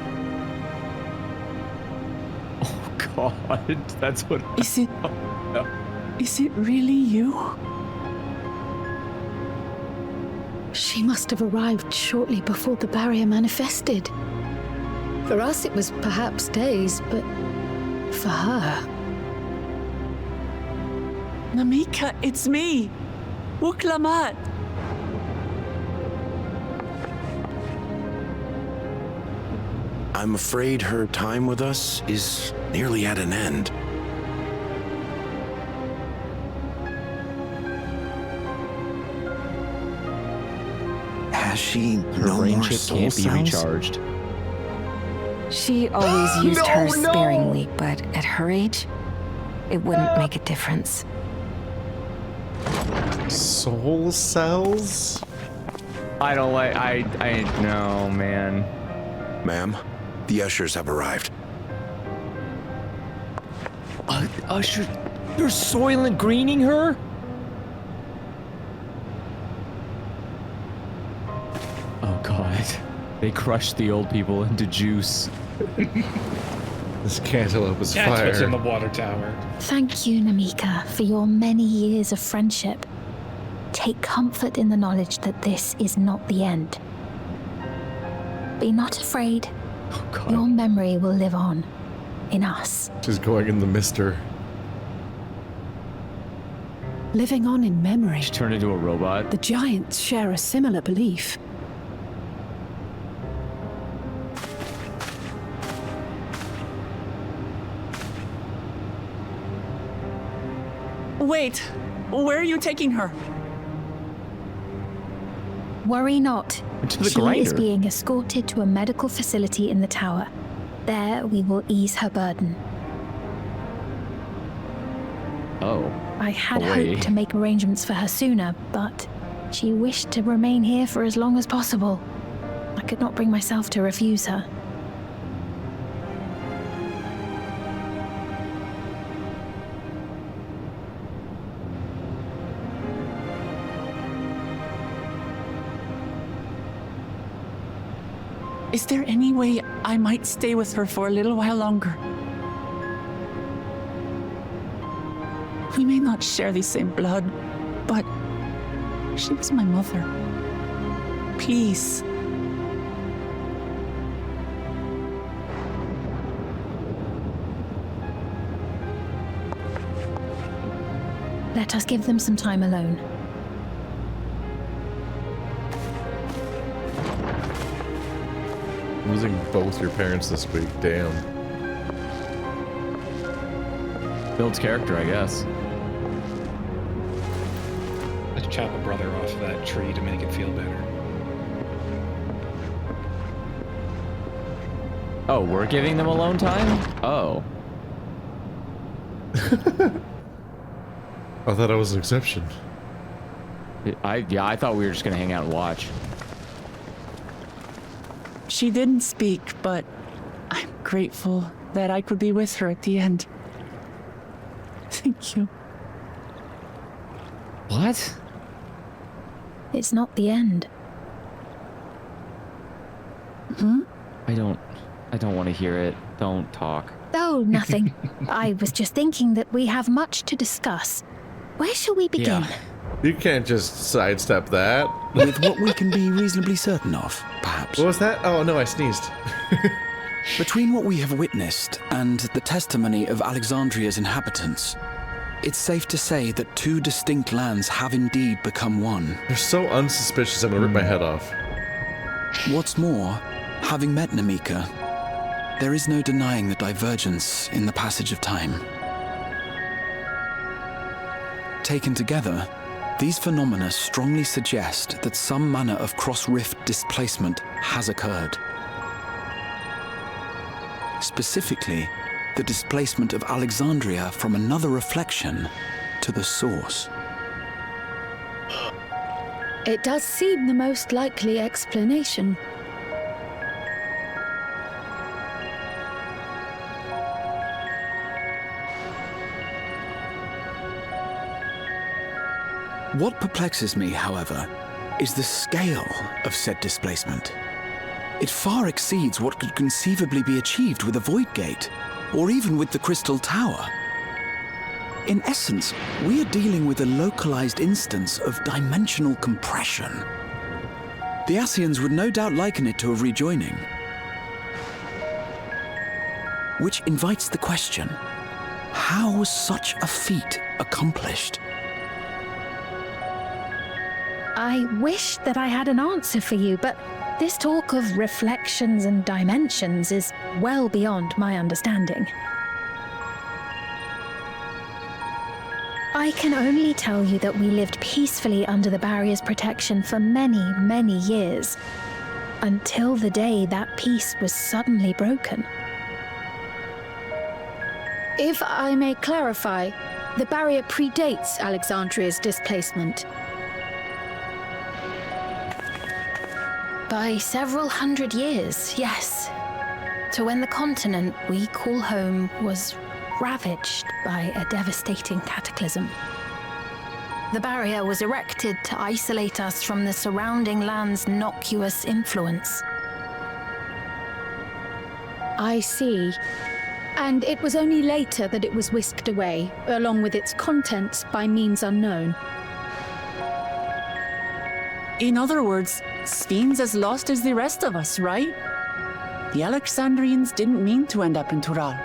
[SPEAKER 2] Oh, God. That's what.
[SPEAKER 7] Is it.
[SPEAKER 2] Oh, no.
[SPEAKER 7] Is it really you?
[SPEAKER 6] She must have arrived shortly before the barrier manifested. For us, it was perhaps days, but for her...
[SPEAKER 7] Namika, it's me! Wuklamat!
[SPEAKER 13] I'm afraid her time with us is nearly at an end.
[SPEAKER 15] Has she
[SPEAKER 2] Her
[SPEAKER 15] no
[SPEAKER 2] brain
[SPEAKER 15] more
[SPEAKER 2] chip
[SPEAKER 15] soul
[SPEAKER 2] can't be
[SPEAKER 15] cells?
[SPEAKER 2] recharged.
[SPEAKER 16] She always used
[SPEAKER 15] No,
[SPEAKER 16] hers
[SPEAKER 15] no.
[SPEAKER 16] sparingly, but at her age, it wouldn't make a difference.
[SPEAKER 1] Soul cells?
[SPEAKER 2] I don't like. No, man.
[SPEAKER 13] Ma'am, the ushers have arrived.
[SPEAKER 2] Usher, you're Soylent Greening her? Oh God, they crushed the old people into juice.
[SPEAKER 1] This cantaloupe is
[SPEAKER 3] That's
[SPEAKER 1] fire.
[SPEAKER 3] what's in the water tower.
[SPEAKER 8] Thank you, Namika, for your many years of friendship. Take comfort in the knowledge that this is not the end. Be not afraid. Your memory will live on in us.
[SPEAKER 1] She's going in the mister.
[SPEAKER 10] Living on in memory.
[SPEAKER 2] She turned into a robot.
[SPEAKER 10] The giants share a similar belief.
[SPEAKER 7] Wait, where are you taking her?
[SPEAKER 8] Worry not.
[SPEAKER 2] To the
[SPEAKER 8] She is
[SPEAKER 2] grinder.
[SPEAKER 8] being escorted to a medical facility in the tower. There we will ease her burden.
[SPEAKER 2] Oh.
[SPEAKER 8] I had
[SPEAKER 2] Away.
[SPEAKER 8] hoped to make arrangements for her sooner, but she wished to remain here for as long as possible. I could not bring myself to refuse her.
[SPEAKER 7] Is there any way I might stay with her for a little while longer? We may not share the same blood, but she was my mother. Please.
[SPEAKER 8] Let us give them some time alone.
[SPEAKER 1] Losing both your parents this week, damn.
[SPEAKER 2] Builds character, I guess.
[SPEAKER 3] Let's chop a brother off of that tree to make it feel better.
[SPEAKER 2] Oh, we're giving them alone time? Oh.
[SPEAKER 1] I thought I was an exception.
[SPEAKER 2] I thought we were just gonna hang out and watch.
[SPEAKER 7] She didn't speak, but I'm grateful that I could be with her at the end. Thank you.
[SPEAKER 2] What?
[SPEAKER 8] It's not the end.
[SPEAKER 2] I don't want to hear it. Don't talk.
[SPEAKER 8] Oh, nothing. I was just thinking that we have much to discuss. Where shall we begin?
[SPEAKER 9] Yeah.
[SPEAKER 1] You can't just sidestep that.
[SPEAKER 9] With what we can be reasonably certain of, perhaps.
[SPEAKER 1] What was that? Oh no, I sneezed.
[SPEAKER 9] Between what we have witnessed and the testimony of Alexandria's inhabitants, it's safe to say that two distinct lands have indeed become one.
[SPEAKER 1] You're so unsuspicious, I'm gonna rip my head off.
[SPEAKER 9] What's more, having met Namika, there is no denying the divergence in the passage of time. Taken together, these phenomena strongly suggest that some manner of cross-rift displacement has occurred. Specifically, the displacement of Alexandria from another reflection to the source.
[SPEAKER 6] It does seem the most likely explanation.
[SPEAKER 9] What perplexes me, however, is the scale of said displacement. It far exceeds what could conceivably be achieved with a void gate, or even with the Crystal Tower. In essence, we are dealing with a localized instance of dimensional compression. The Ascians would no doubt liken it to a rejoining. Which invites the question, how was such a feat accomplished?
[SPEAKER 8] I wish that I had an answer for you, but this talk of reflections and dimensions is well beyond my understanding. I can only tell you that we lived peacefully under the barrier's protection for many, many years, until the day that peace was suddenly broken.
[SPEAKER 6] If I may clarify, the barrier predates Alexandria's displacement.
[SPEAKER 8] By several hundred years, yes. To when the continent we call home was ravaged by a devastating cataclysm. The barrier was erected to isolate us from the surrounding land's noxious influence.
[SPEAKER 6] I see. And it was only later that it was whisked away, along with its contents, by means unknown.
[SPEAKER 7] In other words, Sphene's as lost as the rest of us, right? The Alexandrians didn't mean to end up in Tural.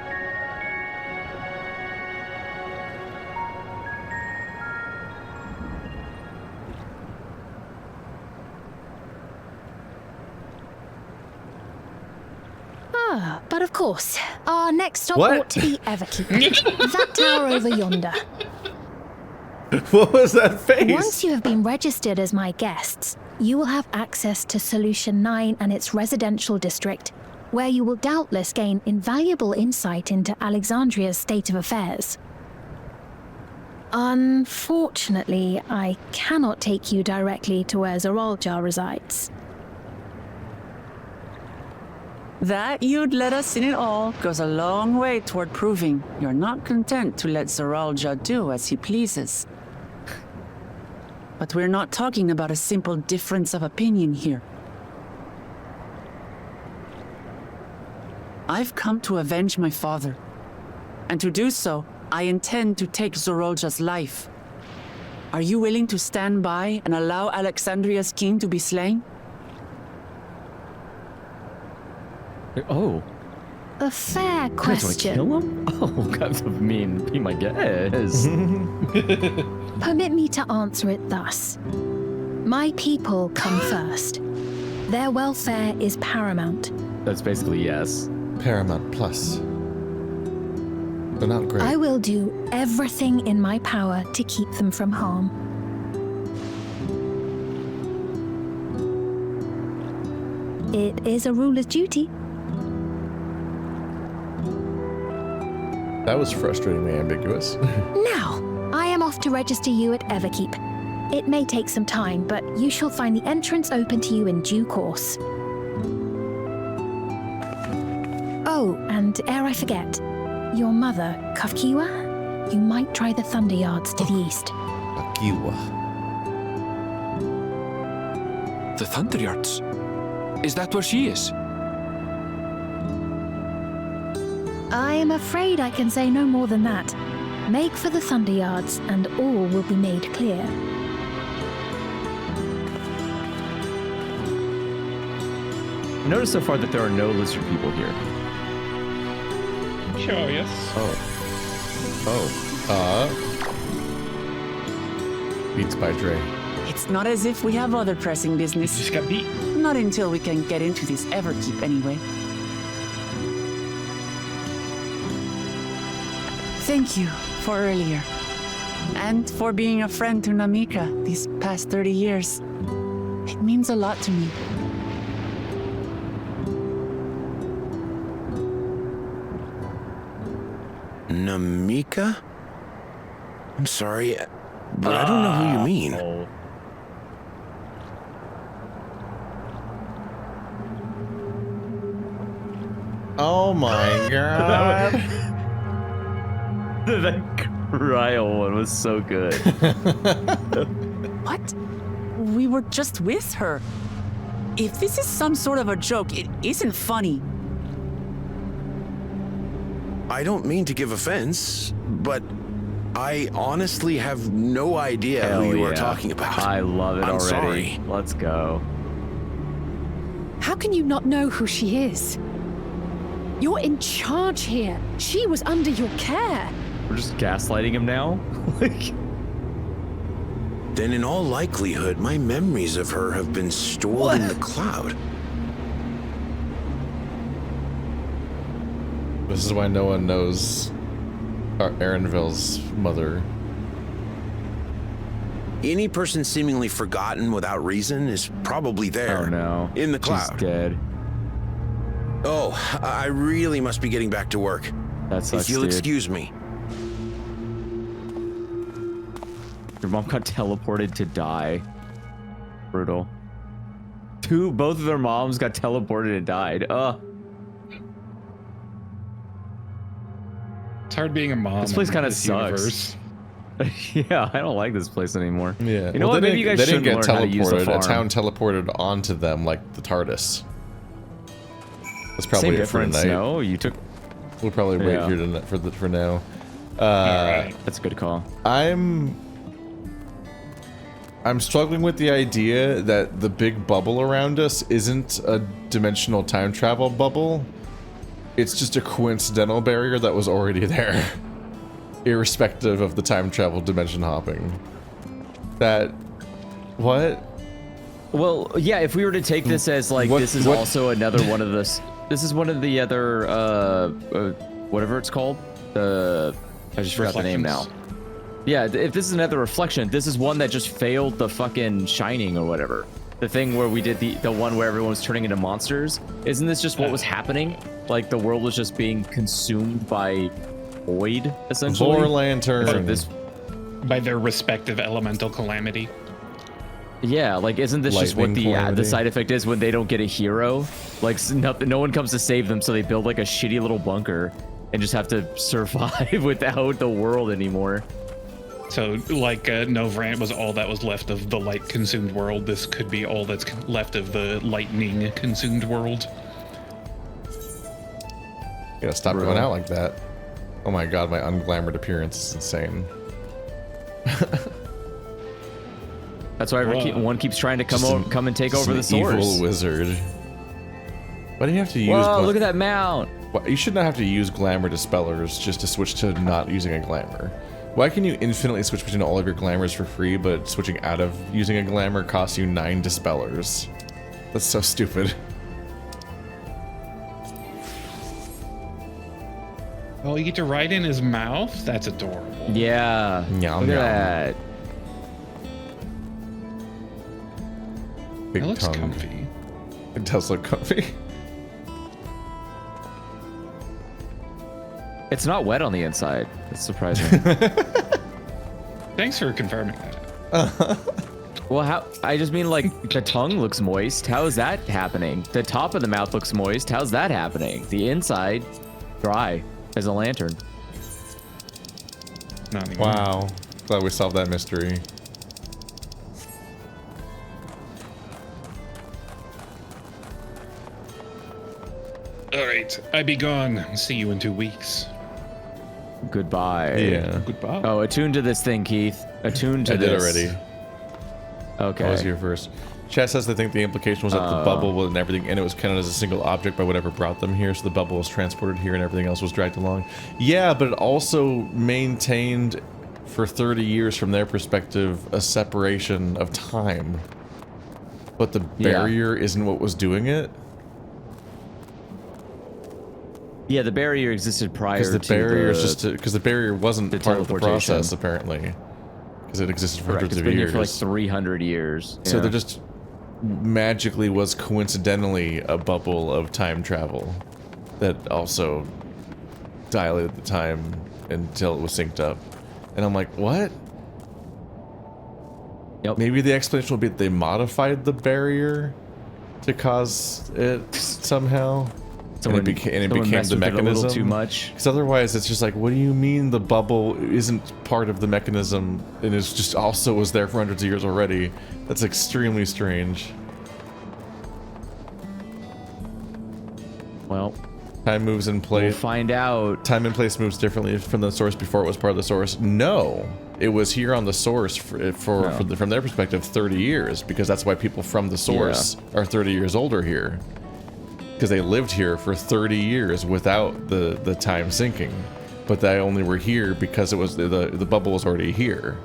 [SPEAKER 8] But of course, our next stop
[SPEAKER 1] What?
[SPEAKER 8] ought to be Everkeep. That tower over yonder.
[SPEAKER 1] What was that face?
[SPEAKER 8] Once you have been registered as my guests, you will have access to Solution 9 and its residential district, where you will doubtless gain invaluable insight into Alexandria's state of affairs. Unfortunately, I cannot take you directly to where Zoraljah resides.
[SPEAKER 7] That you'd let us in it all goes a long way toward proving you're not content to let Zoraljah do as he pleases. But we're not talking about a simple difference of opinion here. I've come to avenge my father, and to do so, I intend to take Zoraljah's life. Are you willing to stand by and allow Alexandria's king to be slain?
[SPEAKER 2] Oh.
[SPEAKER 8] A fair
[SPEAKER 2] You guys want to
[SPEAKER 8] question.
[SPEAKER 2] kill him? Oh, God, I mean, be my guess.
[SPEAKER 8] Permit me to answer it thus. My people come first. Their welfare is paramount.
[SPEAKER 2] That's basically yes.
[SPEAKER 1] Paramount Plus. They're not great.
[SPEAKER 8] I will do everything in my power to keep them from harm. It is a ruler's duty.
[SPEAKER 1] That was frustratingly ambiguous.
[SPEAKER 8] Now, I am off to register you at Everkeep. It may take some time, but you shall find the entrance open to you in due course. Oh, and ere I forget, your mother, Kafkiwa, you might try the Thunder Yards to the east.
[SPEAKER 1] Kafkiwa.
[SPEAKER 5] The Thunder Yards? Is that where she is?
[SPEAKER 8] I am afraid I can say no more than that. Make for the Thunder Yards, and all will be made clear.
[SPEAKER 2] Notice so far that there are no lizard people here.
[SPEAKER 3] Curious.
[SPEAKER 1] Beats by Dre.
[SPEAKER 7] It's not as if we have other pressing business.
[SPEAKER 3] Just got beat.
[SPEAKER 7] Not until we can get into this Everkeep, anyway. Thank you for earlier. And for being a friend to Namika these past 30 years. It means a lot to me.
[SPEAKER 13] Namika? I'm sorry, but I don't know who you mean.
[SPEAKER 1] Oh my god.
[SPEAKER 2] That cryo one was so good.
[SPEAKER 7] What? We were just with her. If this is some sort of a joke, it isn't funny.
[SPEAKER 13] I don't mean to give offense, but I honestly have no idea
[SPEAKER 2] Hell
[SPEAKER 13] who you
[SPEAKER 2] yeah.
[SPEAKER 13] are talking about.
[SPEAKER 2] I love it
[SPEAKER 13] I'm
[SPEAKER 2] already.
[SPEAKER 13] sorry.
[SPEAKER 2] Let's go.
[SPEAKER 10] How can you not know who she is? You're in charge here. She was under your care.
[SPEAKER 2] We're just gaslighting him now? Like,
[SPEAKER 13] Then in all likelihood, my memories of her have been stored in the cloud.
[SPEAKER 1] This is why no one knows Aaronville's mother.
[SPEAKER 13] Any person seemingly forgotten without reason is probably there.
[SPEAKER 2] oh no.
[SPEAKER 13] In the
[SPEAKER 2] She's
[SPEAKER 13] cloud.
[SPEAKER 2] dead.
[SPEAKER 13] Oh, I really must be getting back to work.
[SPEAKER 2] That sucks,
[SPEAKER 13] If you'll
[SPEAKER 2] dude.
[SPEAKER 13] excuse me.
[SPEAKER 2] Your mom got teleported to die. Brutal. Both of their moms got teleported and died. Ugh.
[SPEAKER 3] It's hard being a mom.
[SPEAKER 2] This place
[SPEAKER 3] in
[SPEAKER 2] kind of
[SPEAKER 3] this
[SPEAKER 2] sucks.
[SPEAKER 3] universe.
[SPEAKER 2] Yeah, I don't like this place anymore.
[SPEAKER 1] Yeah.
[SPEAKER 2] You know what?
[SPEAKER 1] They
[SPEAKER 2] Maybe you
[SPEAKER 1] didn't-
[SPEAKER 2] guys
[SPEAKER 1] they
[SPEAKER 2] shouldn't
[SPEAKER 1] didn't
[SPEAKER 2] learn
[SPEAKER 1] get
[SPEAKER 2] how to use the
[SPEAKER 1] teleported.
[SPEAKER 2] farm.
[SPEAKER 1] A town teleported onto them like the TARDIS. That's probably
[SPEAKER 2] Same
[SPEAKER 1] it for
[SPEAKER 2] difference.
[SPEAKER 1] tonight.
[SPEAKER 2] No, you took.
[SPEAKER 1] We'll probably wait here for now.
[SPEAKER 2] Alright. That's a good call.
[SPEAKER 1] I'm struggling with the idea that the big bubble around us isn't a dimensional time travel bubble. It's just a coincidental barrier that was already there, irrespective of the time travel dimension hopping. What?
[SPEAKER 2] Well, yeah, if we were to take this as like this is also another one of this. This is one of the other whatever it's called. I just forgot the name now. Yeah, if this is another reflection, this is one that just failed the fucking Shining or whatever. The thing where we did the one where everyone was turning into monsters. Isn't this just what was happening? Like the world was just being consumed by void, essentially.
[SPEAKER 1] Vor Lantern.
[SPEAKER 3] By their respective elemental calamity.
[SPEAKER 2] Yeah, like isn't this just what the side effect is when they don't get a hero? Like no one comes to save them, so they build like a shitty little bunker and just have to survive without the world anymore.
[SPEAKER 3] So, like, Novrant was all that was left of the light-consumed world. This could be all that's left of the lightning-consumed world.
[SPEAKER 1] You gotta stop going out like that. Oh my god, my unglamored appearance is insane.
[SPEAKER 2] That's why one keeps trying to come and take over the source.
[SPEAKER 1] Evil wizard. Why do you have to use?
[SPEAKER 2] Whoa! Look at that mount.
[SPEAKER 1] You should not have to use glamour dispellers just to switch to not using a glamour. Why can you infinitely switch between all of your glamours for free, but switching out of using a glamour costs you 9 dispellers? That's so stupid.
[SPEAKER 3] Oh, you get to ride in his mouth? That's adorable.
[SPEAKER 2] Yeah.
[SPEAKER 1] Yum,
[SPEAKER 2] look
[SPEAKER 1] yum.
[SPEAKER 2] at that.
[SPEAKER 1] Big
[SPEAKER 3] That looks
[SPEAKER 1] tongue.
[SPEAKER 3] comfy.
[SPEAKER 1] It does look comfy.
[SPEAKER 2] It's not wet on the inside. It's surprising.
[SPEAKER 3] Thanks for confirming that.
[SPEAKER 2] Well, I just mean like the tongue looks moist. How is that happening? The top of the mouth looks moist. How's that happening? The inside, dry as a lantern.
[SPEAKER 3] Not anymore.
[SPEAKER 1] Wow. Glad we solved that mystery.
[SPEAKER 3] Alright, I be gone. See you in 2 weeks.
[SPEAKER 2] Goodbye.
[SPEAKER 1] Yeah.
[SPEAKER 3] Goodbye.
[SPEAKER 2] Oh, attune to this thing, Keith. Attune to this.
[SPEAKER 1] I did already.
[SPEAKER 2] Okay.
[SPEAKER 1] I was here first. Chat says they think the implication was that the bubble and everything in it was counted as a single object by whatever brought them here, so the bubble was transported here and everything else was dragged along. Yeah, but it also maintained for 30 years from their perspective a separation of time. But the barrier isn't what was doing it.
[SPEAKER 2] Yeah, the barrier existed prior to
[SPEAKER 1] the barrier is just because the barrier wasn't part of the process apparently, because it existed for hundreds of years.
[SPEAKER 2] It's been here for like 300 years.
[SPEAKER 1] So there just magically was coincidentally a bubble of time travel that also dilated the time until it was synced up. And I'm like, what?
[SPEAKER 2] Yep.
[SPEAKER 1] Maybe the explanation will be that they modified the barrier to cause it somehow. And it became the mechanism.
[SPEAKER 2] A little too much.
[SPEAKER 1] Because otherwise, it's just like, what do you mean the bubble isn't part of the mechanism and it's just also was there for hundreds of years already? That's extremely strange.
[SPEAKER 2] Well,
[SPEAKER 1] time moves in place.
[SPEAKER 2] We'll find out.
[SPEAKER 1] Time and place moves differently from the source before it was part of the source. No, it was here on the source from their perspective 30 years, because that's why people from the source are 30 years older here. Because they lived here for 30 years without the time sinking, but they only were here because it was the bubble was already here.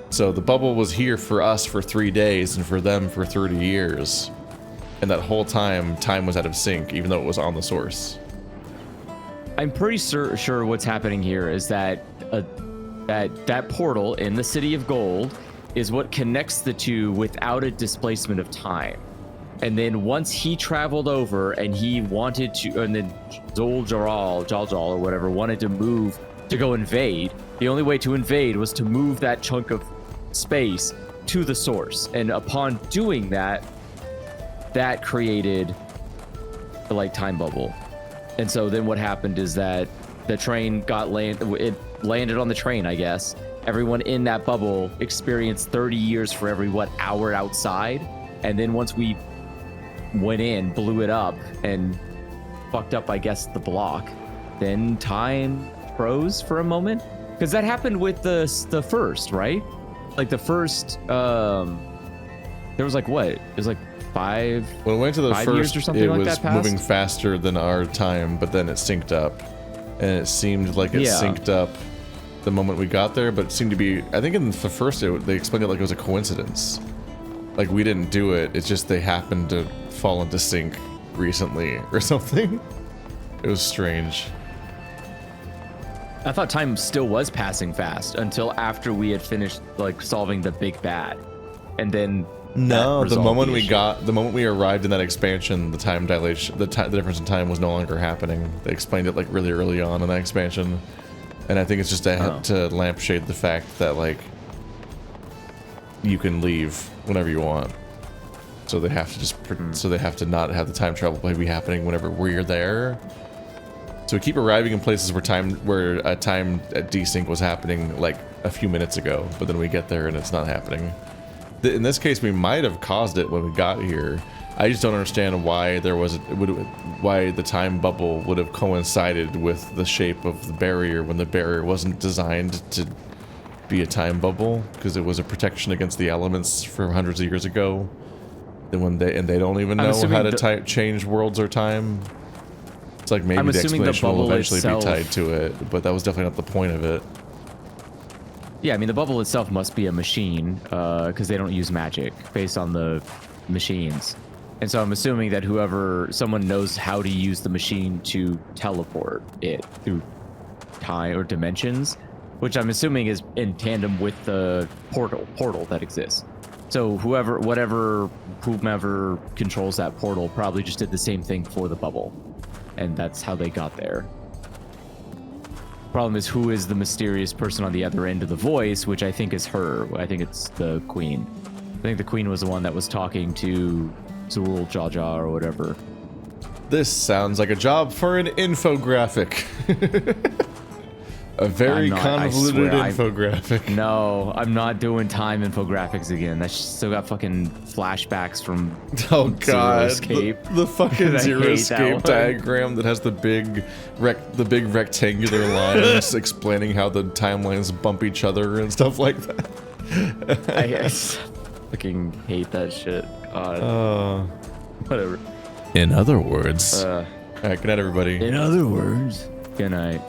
[SPEAKER 1] So the bubble was here for us for 3 days and for them for 30 years, and that whole time was out of sync, even though it was on the source.
[SPEAKER 2] I'm pretty sure what's happening here is that that portal in the City of Gold is what connects the two without a displacement of time. And then once he traveled over and he wanted to, and then Jaljal or whatever wanted to move to go invade, the only way to invade was to move that chunk of space to the source. And upon doing that, that created the like time bubble. And so then what happened is that the train it landed on the train, I guess. Everyone in that bubble experienced 30 years for every hour outside. And then once we went in, blew it up, and fucked up, I guess, the block, then time froze for a moment. Because that happened with the first, right? Like the first, there was like what? It was like when it went to the first,
[SPEAKER 1] or
[SPEAKER 2] something
[SPEAKER 1] it
[SPEAKER 2] like
[SPEAKER 1] was
[SPEAKER 2] that passed?
[SPEAKER 1] moving faster than our time, but then it synced up, and it seemed like it synced up the moment we got there. But it seemed to be, I think in the first, they explained it like it was a coincidence. Like we didn't do it. It's just they happened to fall into sync recently or something. It was strange.
[SPEAKER 2] I thought time still was passing fast until after we had finished like solving the big bad, and then
[SPEAKER 1] no, the moment we arrived in that expansion, the time dilation, the difference in time was no longer happening. They explained it like really early on in that expansion, and I think it's just to lampshade the fact that like you can leave whenever you want. So they have to just so they have to not have the time travel be happening whenever we're there. So we keep arriving in places where a time desync was happening like a few minutes ago, but then we get there and it's not happening. In this case, we might have caused it when we got here. I just don't understand why why the time bubble would have coincided with the shape of the barrier when the barrier wasn't designed to be a time bubble, because it was a protection against the elements for hundreds of years ago. Then they don't even know how to change worlds or time. It's like maybe the explanation will eventually be tied to it, but that was definitely not the point of it.
[SPEAKER 2] Yeah, I mean, the bubble itself must be a machine, because they don't use magic based on the machines. And so I'm assuming that someone knows how to use the machine to teleport it through time or dimensions, which I'm assuming is in tandem with the portal that exists. So whomever controls that portal probably just did the same thing for the bubble. And that's how they got there. Problem is, who is the mysterious person on the other end of the voice, which I think is her. I think it's the queen. I think the queen was the one that was talking to Zurul Jaja or whatever.
[SPEAKER 1] This sounds like a job for an infographic. A very convoluted infographic.
[SPEAKER 2] No, I'm not doing time infographics again. That's still got fucking flashbacks from
[SPEAKER 1] God,
[SPEAKER 2] Zero Escape.
[SPEAKER 1] The fucking Zero Escape diagram that has the big rectangular lines explaining how the timelines bump each other and stuff like that.
[SPEAKER 2] I fucking hate that shit. Whatever.
[SPEAKER 1] In other words. All right, good night, everybody.
[SPEAKER 2] In other words, good night.